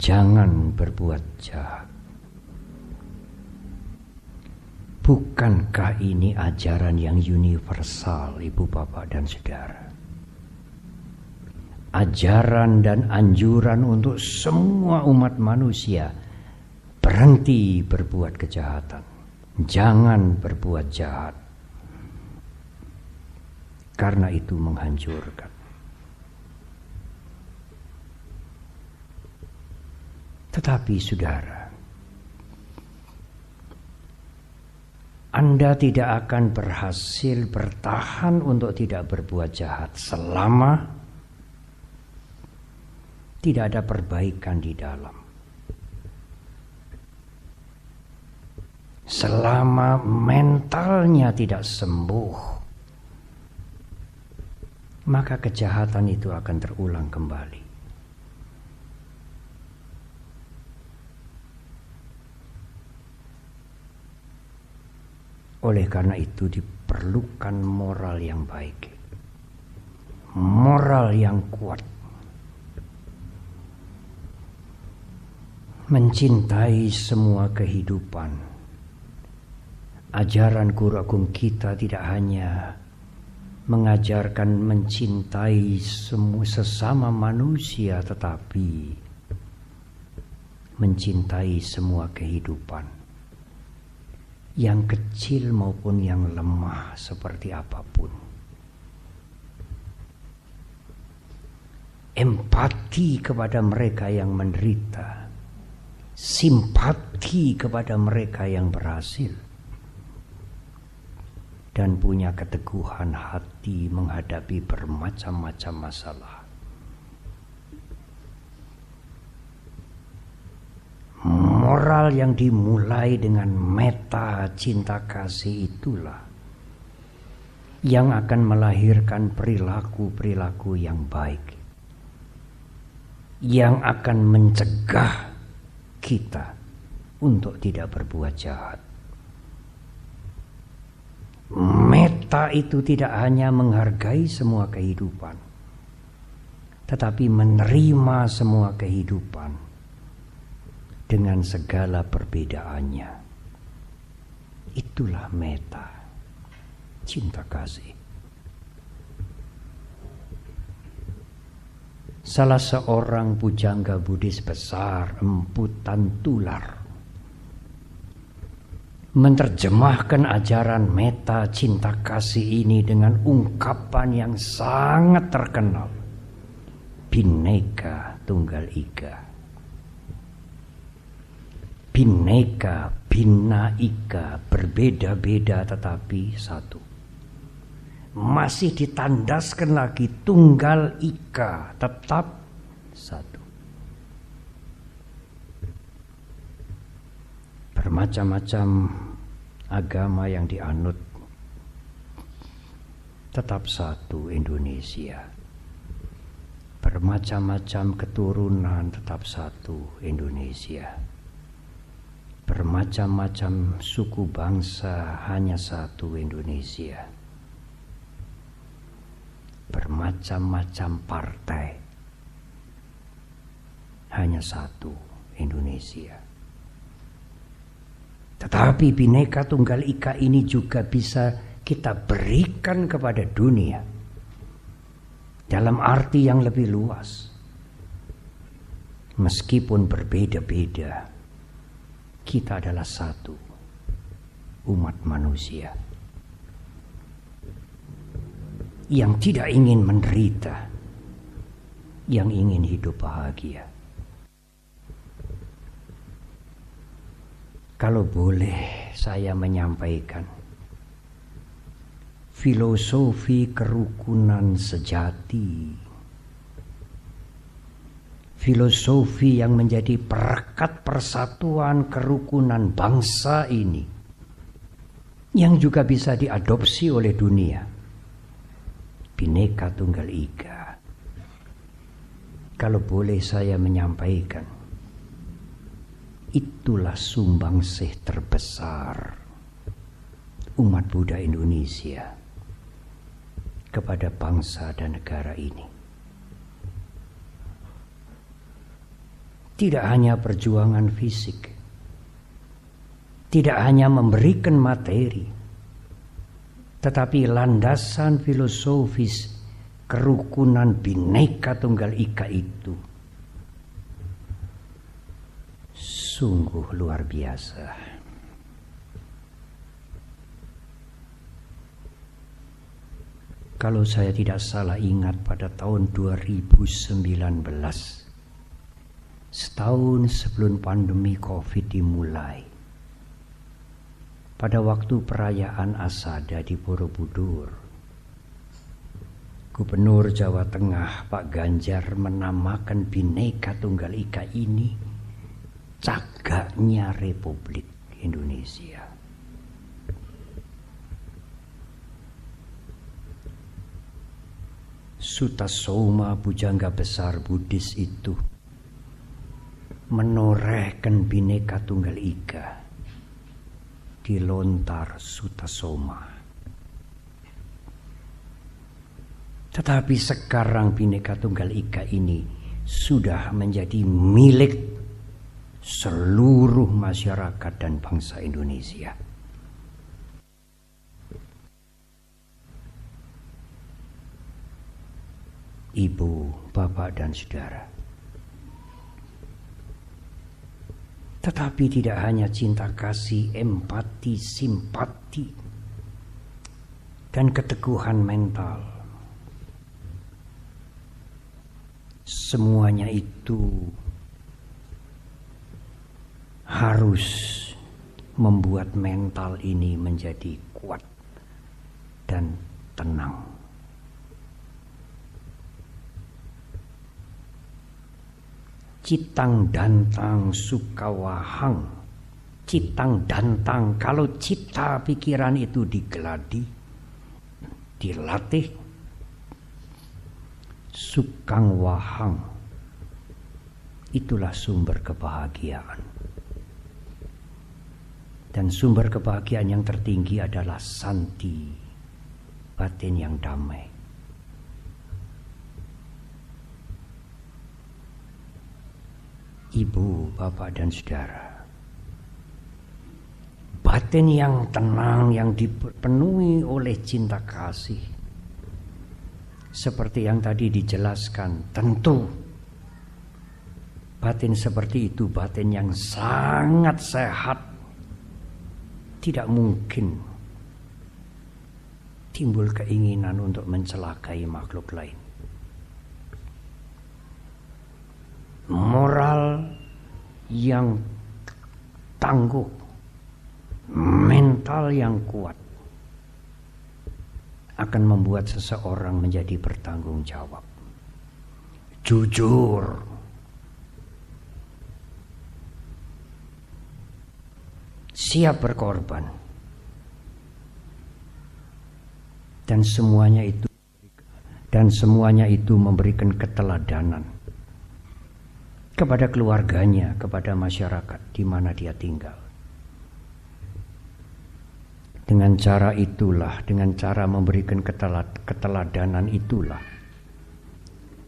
Jangan berbuat jahat. Bukankah ini ajaran yang universal, ibu bapak dan saudara? Ajaran dan anjuran untuk semua umat manusia, berhenti berbuat kejahatan, jangan berbuat jahat, karena itu menghancurkan. Tetapi saudara, Anda tidak akan berhasil bertahan untuk tidak berbuat jahat selama tidak ada perbaikan di dalam. Selama mentalnya tidak sembuh, maka kejahatan itu akan terulang kembali. Oleh karena itu diperlukan moral yang baik, moral yang kuat, mencintai semua kehidupan. Ajaran guru agung kita tidak hanya mengajarkan mencintai semua sesama manusia, tetapi mencintai semua kehidupan, yang kecil maupun yang lemah seperti apapun. Empati kepada mereka yang menderita, simpati kepada mereka yang berhasil, dan punya keteguhan hati menghadapi bermacam-macam masalah. Moral yang dimulai dengan meta cinta kasih itulah yang akan melahirkan perilaku-perilaku yang baik, yang akan mencegah kita untuk tidak berbuat jahat. Metta itu tidak hanya menghargai semua kehidupan, tetapi menerima semua kehidupan dengan segala perbedaannya. Itulah metta, cinta kasih. Salah seorang pujangga Buddhis besar, Empu Tantular, menerjemahkan ajaran metta cinta kasih ini dengan ungkapan yang sangat terkenal, Bhinneka Tunggal Ika. Bhinneka, bhinna ika, berbeda-beda tetapi satu. Masih ditandaskan lagi tunggal ika, tetap satu. Bermacam-macam agama yang dianut, tetap satu Indonesia. Bermacam-macam keturunan, tetap satu Indonesia. Bermacam-macam suku bangsa, hanya satu Indonesia. Bermacam-macam partai, hanya satu Indonesia. Tetapi Bhinneka Tunggal Ika ini juga bisa kita berikan kepada dunia dalam arti yang lebih luas. Meskipun berbeda-beda, kita adalah satu umat manusia yang tidak ingin menderita, yang ingin hidup bahagia. Kalau boleh saya menyampaikan filosofi kerukunan sejati, filosofi yang menjadi perekat persatuan kerukunan bangsa ini, yang juga bisa diadopsi oleh dunia, Bhinneka Tunggal Ika. Kalau boleh saya menyampaikan, itulah sumbangsih terbesar umat Buddha Indonesia kepada bangsa dan negara ini. Tidak hanya perjuangan fisik, tidak hanya memberikan materi, tetapi landasan filosofis kerukunan Bhinneka Tunggal Ika itu sungguh luar biasa. Kalau saya tidak salah ingat, pada tahun 2019, setahun sebelum pandemi COVID dimulai, pada waktu perayaan Asada di Borobudur, Gubernur Jawa Tengah Pak Ganjar menamakan Bhinneka Tunggal Ika ini cagaknya Republik Indonesia. Sutasoma, pujangga besar Buddhis itu, menorehkan Bhinneka Tunggal Ika di lontar Sutasoma. Tetapi sekarang Bhinneka Tunggal Ika ini sudah menjadi milik seluruh masyarakat dan bangsa Indonesia. Ibu, bapak dan saudara, tetapi tidak hanya cinta kasih, empati, simpati, dan keteguhan mental. Semuanya itu harus membuat mental ini menjadi kuat dan tenang. Citang dantang sukawahang, citang dantang, kalau cita pikiran itu digeladi, dilatih, sukang wahang, itulah sumber kebahagiaan. Dan sumber kebahagiaan yang tertinggi adalah santi, batin yang damai. Ibu, bapak, dan saudara, batin yang tenang, yang dipenuhi oleh cinta kasih, seperti yang tadi dijelaskan, tentu batin seperti itu batin yang sangat sehat. Tidak mungkin timbul keinginan untuk mencelakai makhluk lain. Moral yang tangguh, mental yang kuat akan membuat seseorang menjadi bertanggung jawab, jujur, siap berkorban, dan semuanya itu memberikan keteladanan kepada keluarganya, kepada masyarakat di mana dia tinggal. Dengan cara itulah, dengan cara memberikan keteladanan itulah,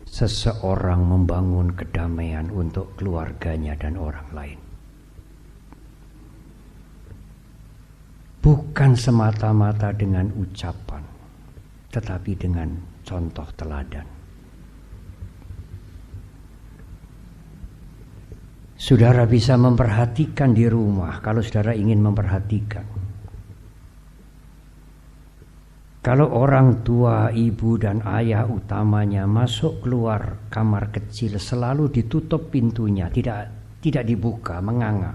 seseorang membangun kedamaian untuk keluarganya dan orang lain. Bukan semata-mata dengan ucapan, tetapi dengan contoh teladan. Saudara bisa memperhatikan di rumah, kalau saudara ingin memperhatikan. Kalau orang tua, ibu dan ayah utamanya masuk keluar kamar kecil selalu ditutup pintunya, tidak dibuka, menganga.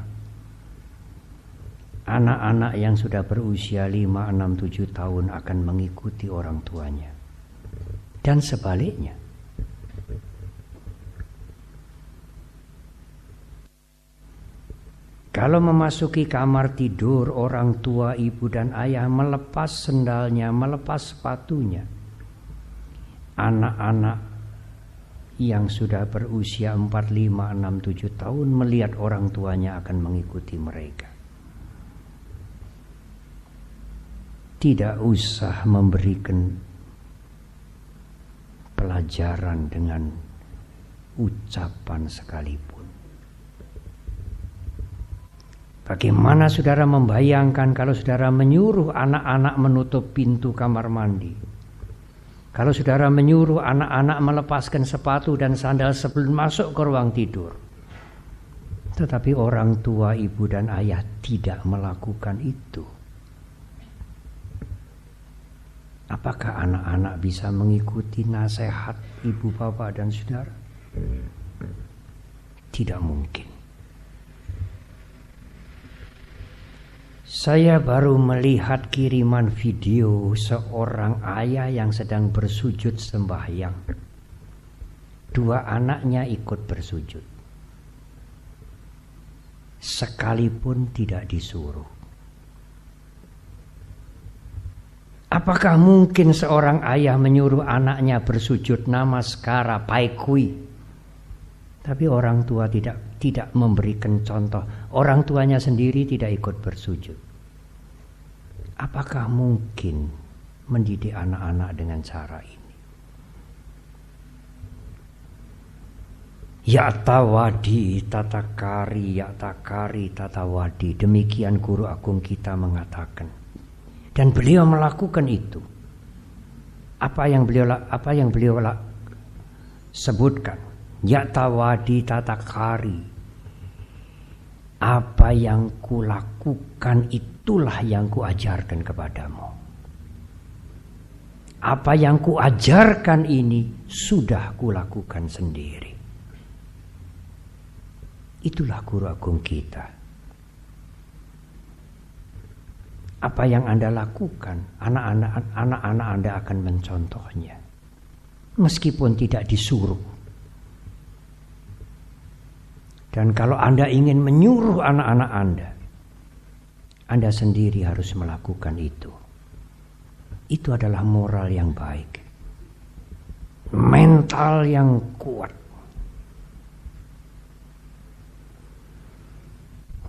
Anak-anak yang sudah berusia 5, 6, 7 tahun akan mengikuti orang tuanya. Dan sebaliknya. Kalau memasuki kamar tidur, orang tua, ibu dan ayah melepas sendalnya, melepas sepatunya. Anak-anak yang sudah berusia 4, 5, 6, 7 tahun melihat orang tuanya akan mengikuti mereka. Tidak usah memberikan pelajaran dengan ucapan sekalipun. Bagaimana saudara membayangkan kalau saudara menyuruh anak-anak menutup pintu kamar mandi? Kalau saudara menyuruh anak-anak melepaskan sepatu dan sandal sebelum masuk ke ruang tidur. Tetapi orang tua, ibu dan ayah tidak melakukan itu. Apakah anak-anak bisa mengikuti nasihat ibu, bapak, dan saudara? Tidak mungkin. Saya baru melihat kiriman video seorang ayah yang sedang bersujud sembahyang. 2 anaknya ikut bersujud. Sekalipun tidak disuruh. Apakah mungkin seorang ayah menyuruh anaknya bersujud namaskara paikui? Tapi orang tua tidak memberikan contoh. Orang tuanya sendiri tidak ikut bersujud. Apakah mungkin mendidik anak-anak dengan cara ini? Yaktawadi tatakari, yaktakari tatawadi. Demikian guru agung kita mengatakan. Dan beliau melakukan itu. Apa yang beliau sebutkan? Yaktawadi tatakari. Apa yang kulakukan itulah yang kuajarkan kepadamu. Apa yang kuajarkan ini sudah kulakukan sendiri. Itulah guru agung kita. Apa yang Anda lakukan, anak-anak Anda akan mencontohnya. Meskipun tidak disuruh. Dan kalau Anda ingin menyuruh anak-anak Anda sendiri harus melakukan itu. itu adalah moral yang baik, mental yang kuat.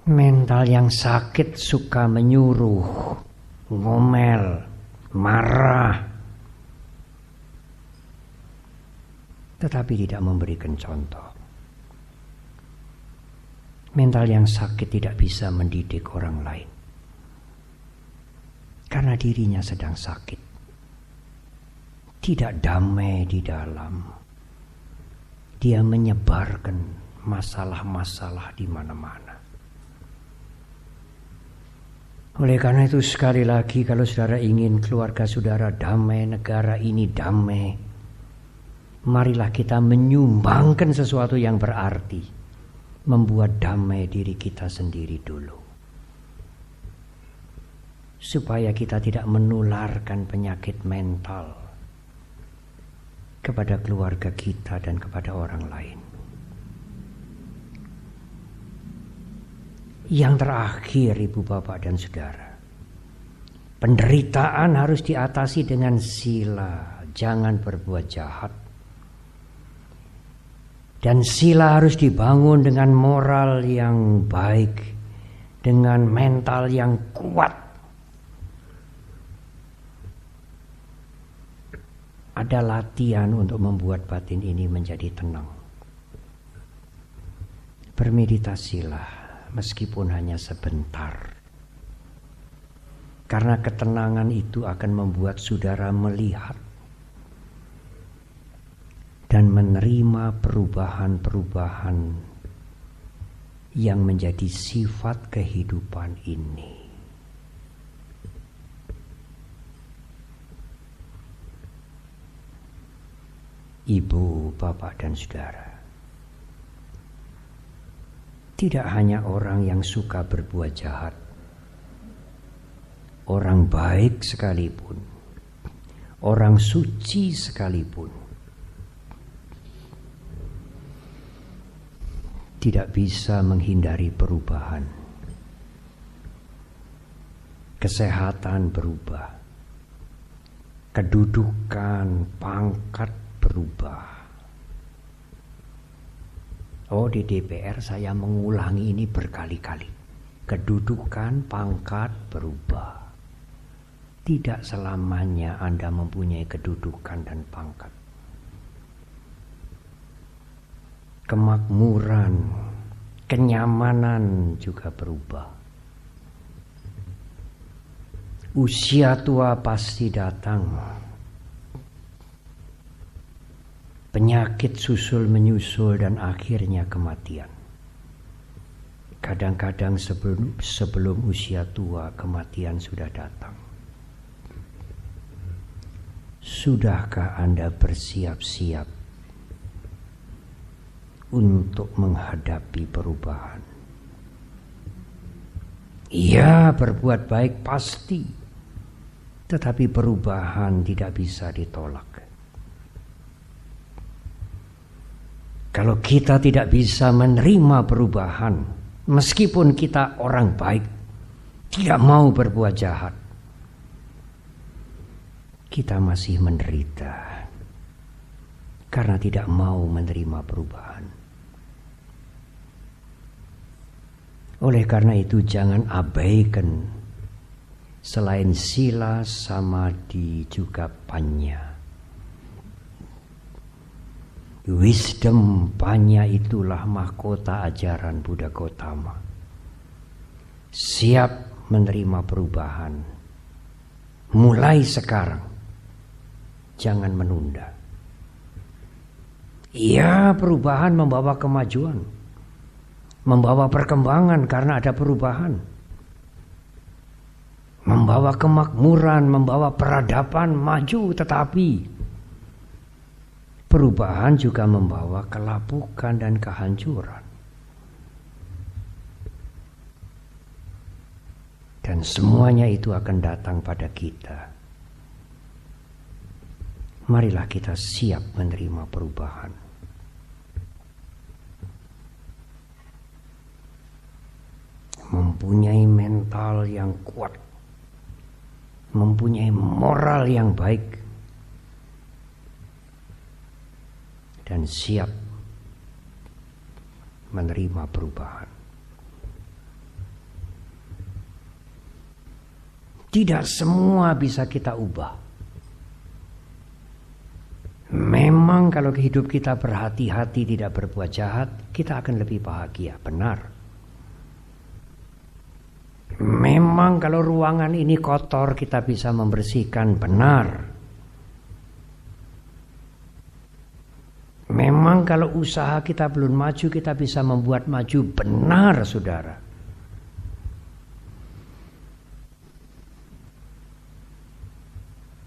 Mental yang sakit suka menyuruh, ngomel, marah, tetapi tidak memberikan contoh. Mental yang sakit tidak bisa mendidik orang lain karena dirinya sedang sakit, tidak damai di dalam. Dia menyebarkan masalah-masalah di mana-mana. Oleh karena itu sekali lagi, kalau saudara ingin keluarga saudara damai, negara ini damai, marilah kita menyumbangkan sesuatu yang berarti, membuat damai diri kita sendiri dulu, supaya kita tidak menularkan penyakit mental kepada keluarga kita dan kepada orang lain. Yang terakhir, ibu bapak dan saudara, penderitaan harus diatasi dengan sila, jangan berbuat jahat. Dan sila harus dibangun dengan moral yang baik, dengan mental yang kuat. Ada latihan untuk membuat batin ini menjadi tenang. Bermeditasilah, meskipun hanya sebentar. Karena ketenangan itu akan membuat saudara melihat dan menerima perubahan-perubahan yang menjadi sifat kehidupan ini. Ibu, bapak, dan saudara, tidak hanya orang yang suka berbuat jahat, orang baik sekalipun, orang suci sekalipun, tidak bisa menghindari perubahan. Kesehatan berubah, kedudukan, pangkat berubah. Oh, di DPR saya mengulangi ini berkali-kali. Kedudukan, pangkat berubah. Tidak selamanya Anda mempunyai kedudukan dan pangkat. Kemakmuran, kenyamanan juga berubah. Usia tua pasti datang. Penyakit susul menyusul dan akhirnya kematian. Kadang-kadang sebelum usia tua kematian sudah datang. Sudahkah Anda bersiap-siap untuk menghadapi perubahan? Iya, berbuat baik pasti, tetapi perubahan tidak bisa ditolak. Kalau kita tidak bisa menerima perubahan, meskipun kita orang baik, tidak mau berbuat jahat, kita masih menderita karena tidak mau menerima perubahan. Oleh karena itu jangan abaikan selain sila, samadhi juga panya. Wisdom, panya itulah mahkota ajaran Buddha Gautama. Siap menerima perubahan. Mulai sekarang. Jangan menunda. Iya, perubahan membawa kemajuan. Membawa perkembangan karena ada perubahan. Membawa kemakmuran, membawa peradaban maju, tetapi perubahan juga membawa kelapukan dan kehancuran. Dan semuanya itu akan datang pada kita. Marilah kita siap menerima perubahan. Mempunyai mental yang kuat. mempunyai moral yang baik, dan siap menerima perubahan. Tidak semua bisa kita ubah. Memang kalau hidup kita berhati-hati tidak berbuat jahat, kita akan lebih bahagia, benar. Memang kalau ruangan ini kotor kita bisa membersihkan, benar. Memang kalau usaha kita belum maju kita bisa membuat maju, benar saudara.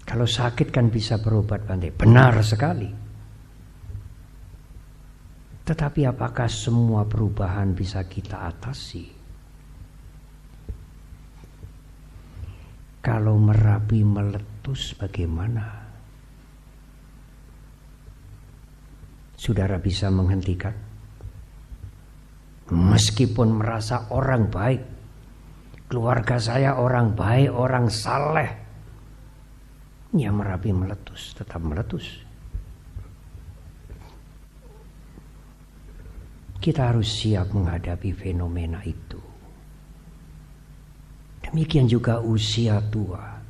Kalau sakit kan bisa berobat Bante, benar sekali. Tetapi apakah semua perubahan bisa kita atasi? Kalau Merapi meletus bagaimana? Saudara bisa menghentikan? Meskipun merasa orang baik, keluarga saya orang baik, orang saleh, ya Merapi meletus, tetap meletus. Kita harus siap menghadapi fenomena itu. Demikian juga usia tua.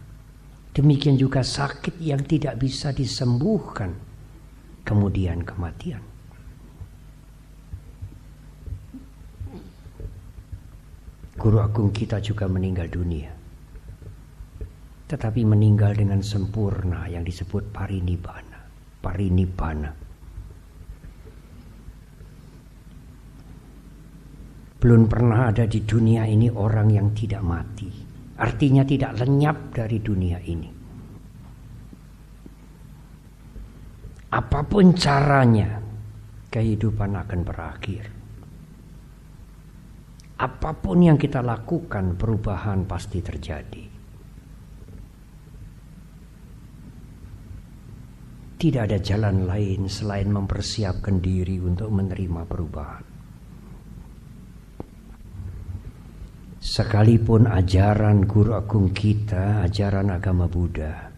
Demikian juga sakit yang tidak bisa disembuhkan. Kemudian kematian. Guru agung kita juga meninggal dunia. Tetapi meninggal dengan sempurna yang disebut parinibbana. Parinibbana. Belum pernah ada di dunia ini orang yang tidak mati. Artinya tidak lenyap dari dunia ini. Apapun caranya, kehidupan akan berakhir. Apapun yang kita lakukan, perubahan pasti terjadi. Tidak ada jalan lain selain mempersiapkan diri untuk menerima perubahan. Sekalipun ajaran guru agung kita, ajaran agama Buddha,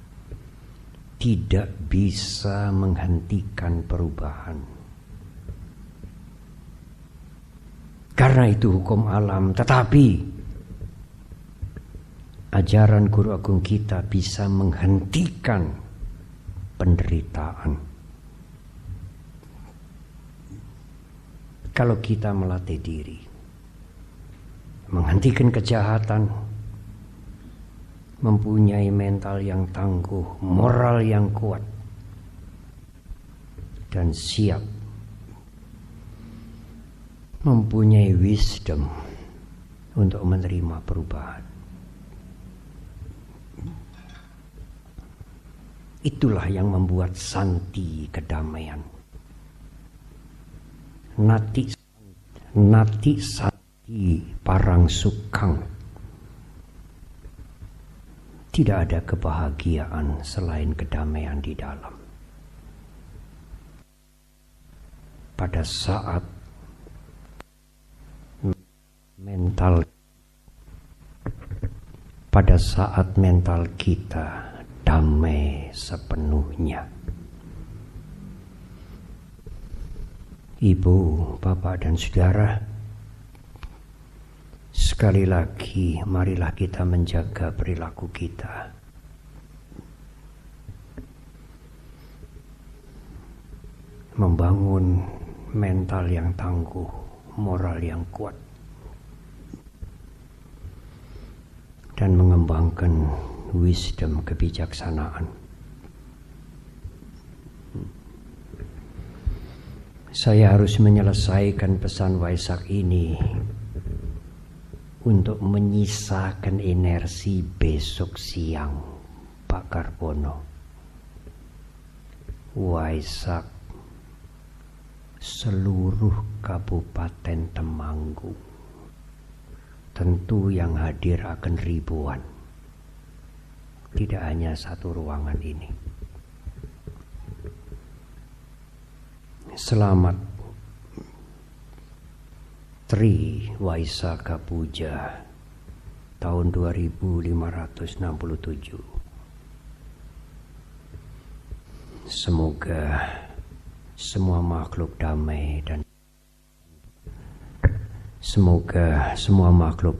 tidak bisa menghentikan perubahan. Karena itu hukum alam, tetapi ajaran guru agung kita bisa menghentikan penderitaan. Kalau kita melatih diri, menghentikan kejahatan, mempunyai mental yang tangguh, moral yang kuat, dan siap mempunyai wisdom untuk menerima perubahan. Itulah yang membuat santi kedamaian. Nati santi parang sukang. Tidak ada kebahagiaan selain kedamaian di dalam. Pada saat mental kita damai sepenuhnya. Ibu, bapak dan saudara, sekali lagi marilah kita menjaga perilaku kita. Membangun mental yang tangguh, moral yang kuat, dan mengembangkan wisdom, kebijaksanaan. Saya harus menyelesaikan pesan Waisak ini untuk menyisakan inersi besok siang, Pak Karbono. Waisak seluruh Kabupaten Temanggung. Tentu yang hadir akan ribuan. Tidak hanya satu ruangan ini. Selamat Tri Waisaka Puja tahun 2567. Semoga semua makhluk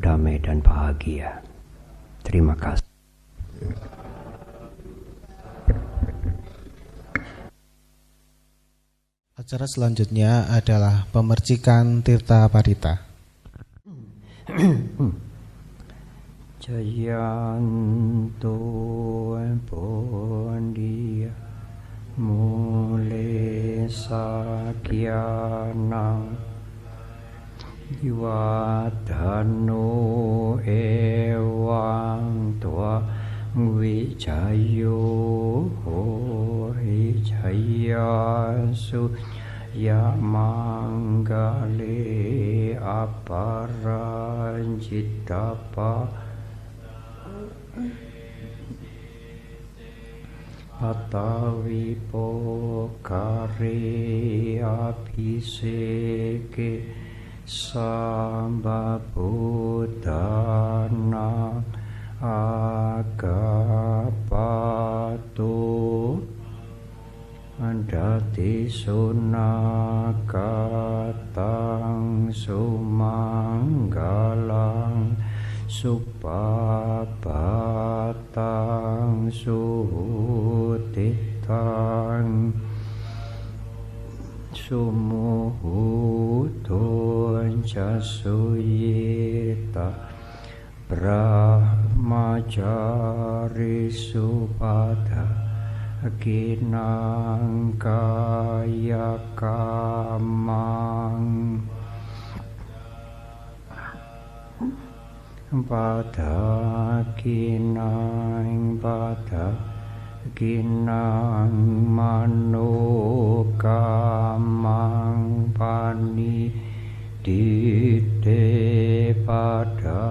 damai dan bahagia. Terima kasih. Acara selanjutnya adalah pemercikan Tirta Parita. Jayanto Pondia Mule Sakyanang Diwadano Ewang Tua Wijayo Wijayasu Ya Manggale Aparanjitapa Atawi Pokare Abhiseke Sambabudana Agapato Dati sunakatang sumanggalang supapatang suhutitang sumuhutun jasuyita brahmacari supada Ginang kaya kamang pada ginang manukamang pani dite pada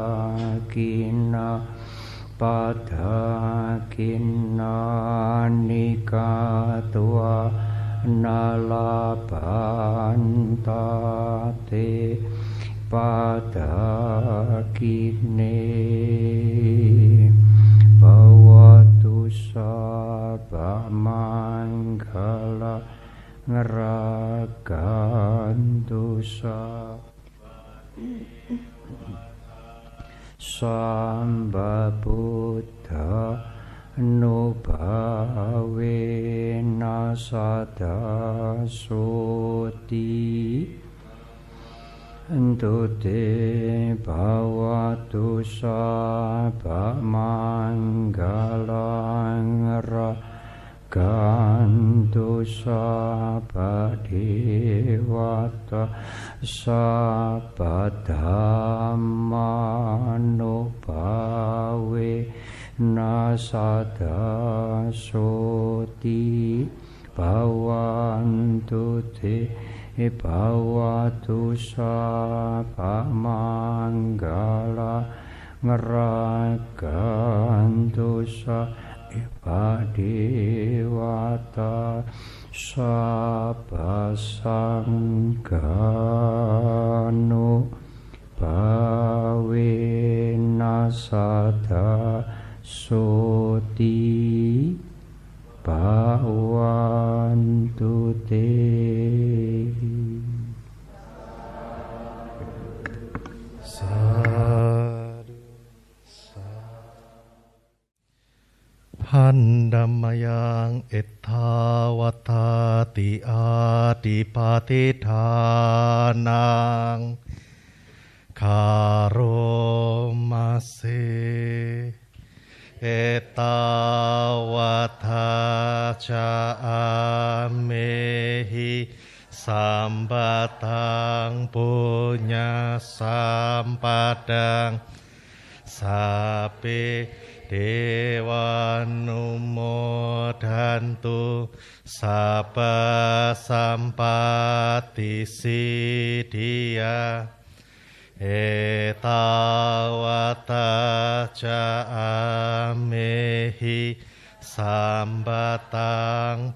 kinanicatua nalabantate pada kine bawatu sabamangala ngeragantusa Samba Buddha Nubawe Nasada Soti Entute Bhawatu Sabha Manggalang Gantu Sabha Dewata Sabha Dhammanubawe Nasada Soti Bhavantu Te Bhawatu Sabha Manggala Ngeragantu Sabha Dewata Sabha Sangganu Bawe Nasada Soti Bhavantu Te. Handamayang ettawatati adipatithanang karomase ettawataca amehi sambatang punya sampadang sape Dewanumodhantu Sapa Sampati Siddhya Etawata Amehi Sambatang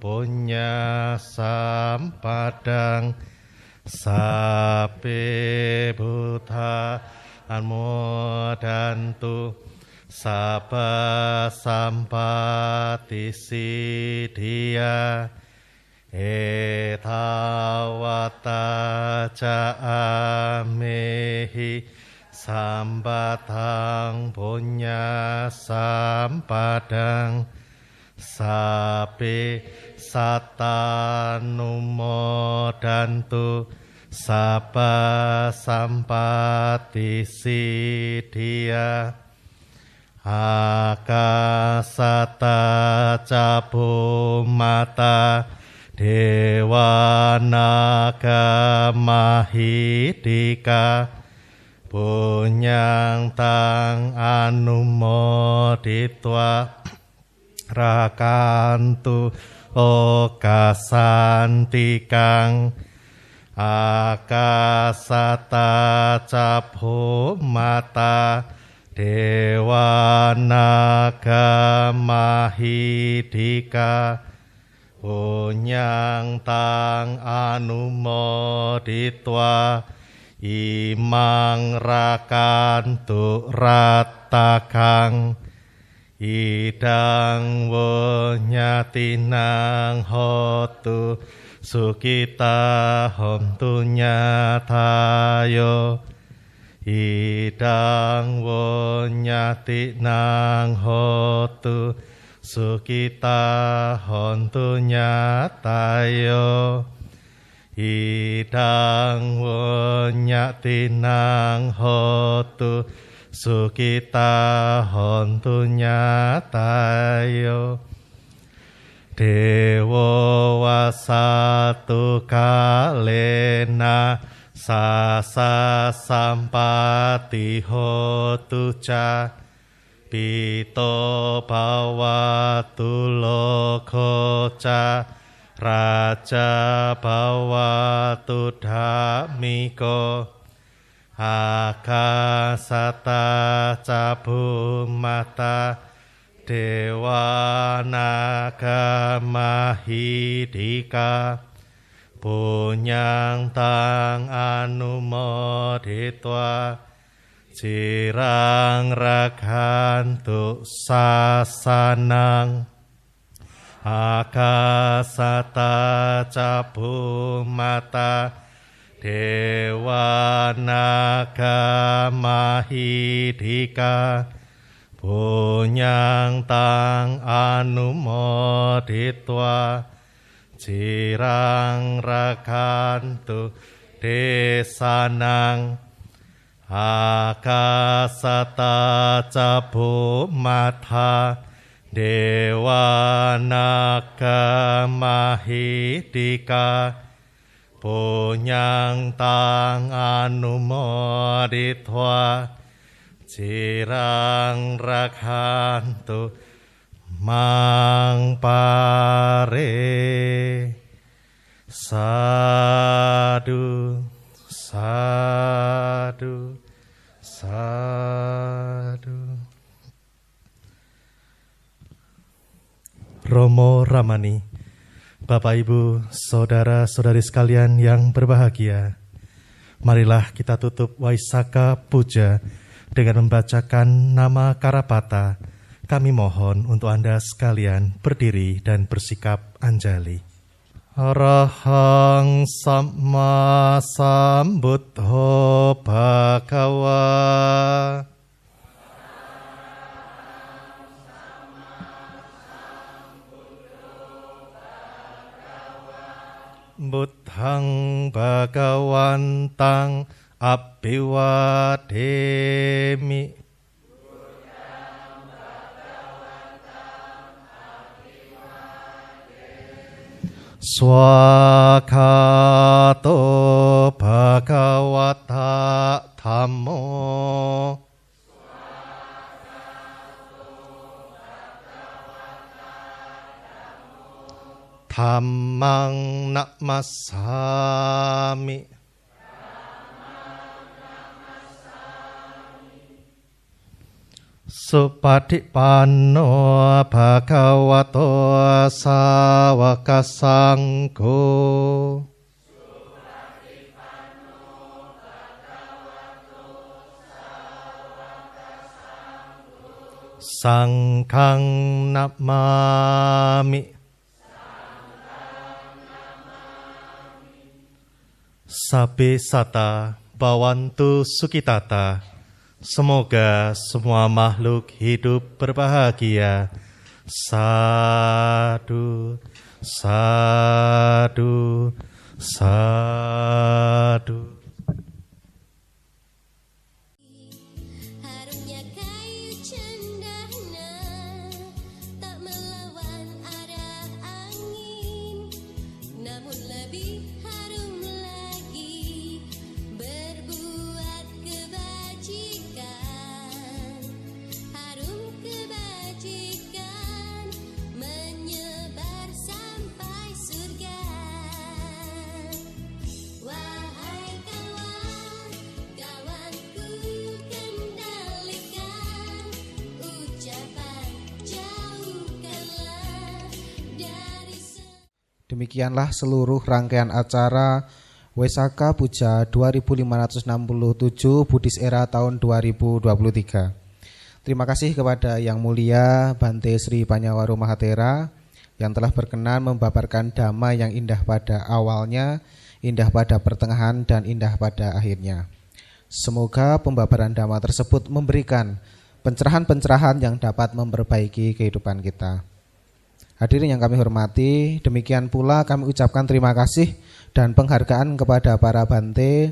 Punya Sampadang Sape Buddha Anmodantu sabba sampati siddhya etawata jaamehi sambatang punya sampadang sape satanumodantu sabba sampati siddhya akasata cabumata dewana mahidika punyang tang anumoditwa rakantu okasantikang akasata cabumata dewana mahidika punyang tang anumoditwa imang rakantu ratakang idang wonyatinang hotu sukita hontu nyatayo idang wonyatinang hotu sukita hontu nyatayo idang wonyatinang hotu sukita hontu nyatayo dewa wasatu kalena sasa sampati hotu ca pito bawatu lokoca raja bawatu dhamiko akasata cabumata dewana mahidika punyang tang anumoditwa cirang rakantu sasanang akasata cabumata dewana mahidika punyang tang anumoditwa cirang rakantu desanang akasata cabumata dewana mahidika punyang tang anumoditwa cirang rakantu mang pare sadu sadu sadu. Romo Ramani, Bapak Ibu, Saudara-saudari sekalian yang berbahagia, marilah kita tutup Waisaka Puja dengan membacakan nama Karapata. Kami mohon untuk Anda sekalian berdiri dan bersikap anjali. Arahang Samma Sambuddho Bhagawa Buddhang Bhagawantang Abhiwademi Swakato Bhagawata Dhammo Dhammang namasami Supatipanno Bhagavato Sawaka Sangho Sangkang namami. Sabe sata bawantu sukitata. Semoga semua makhluk hidup berbahagia. Sadu, sadu, sadu. Harumnya kayu cendana, tak melawan arah angin, namun lebih harum lagi berbuat kebajikan. Harum kebajikan menyebar sampai surga. Wahai kawan, kawanku kendalikan ucapan, jauhkanlah dari Demikianlah seluruh rangkaian acara Waisaka Puja 2567 Buddhis Era tahun 2023. Terima kasih kepada Yang Mulia Bante Sri Panyawaru Mahatera yang telah berkenan membabarkan dhamma yang indah pada awalnya, indah pada pertengahan, dan indah pada akhirnya. Semoga pembabaran dhamma tersebut memberikan pencerahan-pencerahan yang dapat memperbaiki kehidupan kita. Hadirin yang kami hormati, demikian pula kami ucapkan terima kasih dan penghargaan kepada para Bante,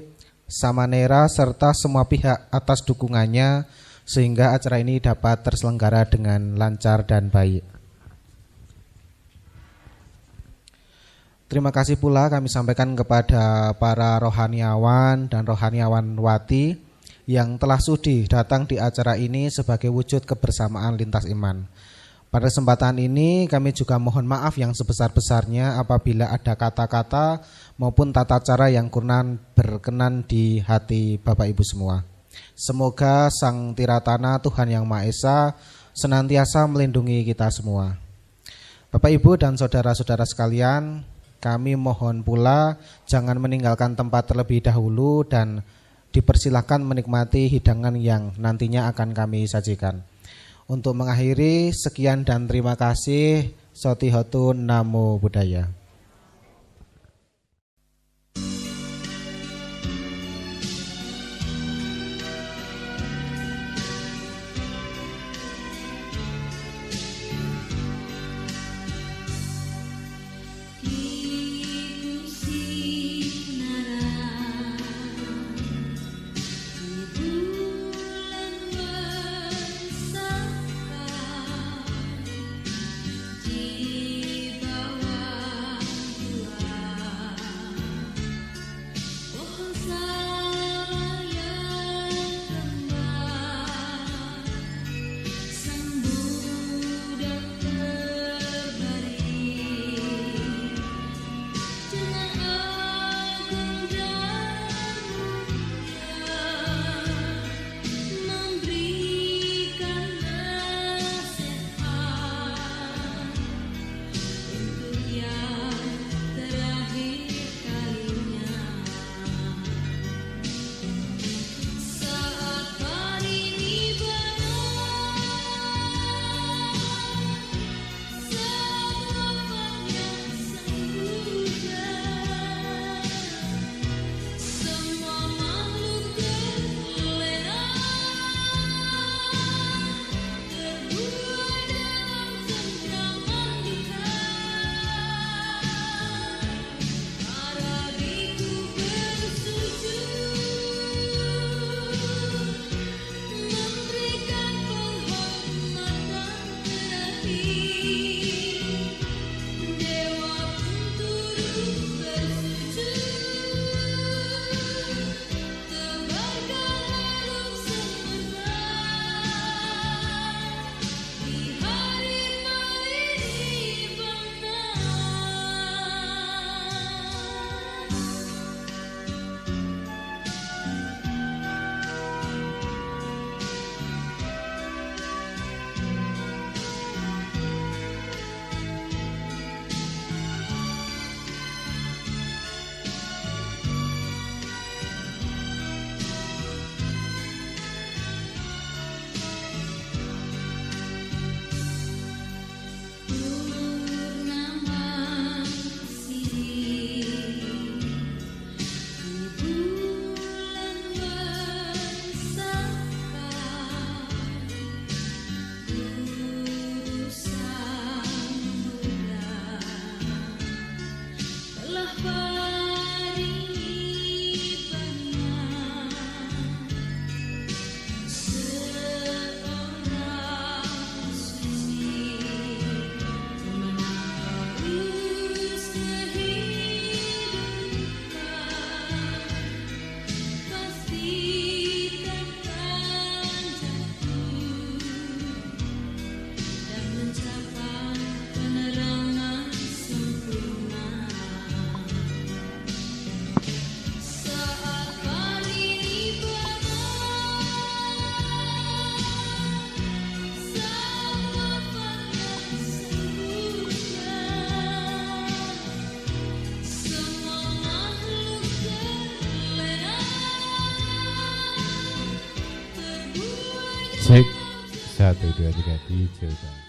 Samanera, serta semua pihak atas dukungannya sehingga acara ini dapat terselenggara dengan lancar dan baik. Terima kasih pula kami sampaikan kepada para rohaniawan dan rohaniawanwati yang telah sudi datang di acara ini sebagai wujud kebersamaan lintas iman. Pada kesempatan ini kami juga mohon maaf yang sebesar-besarnya apabila ada kata-kata maupun tata cara yang kurang berkenan di hati Bapak Ibu semua. Semoga Sang Tiratana Tuhan Yang Maha Esa senantiasa melindungi kita semua. Bapak Ibu dan saudara-saudara sekalian, kami mohon pula jangan meninggalkan tempat terlebih dahulu dan dipersilahkan menikmati hidangan yang nantinya akan kami sajikan. Untuk mengakhiri, sekian dan terima kasih. Sotihotu Namo Buddhaya. di bawah Cek 1 2 3 dicoba.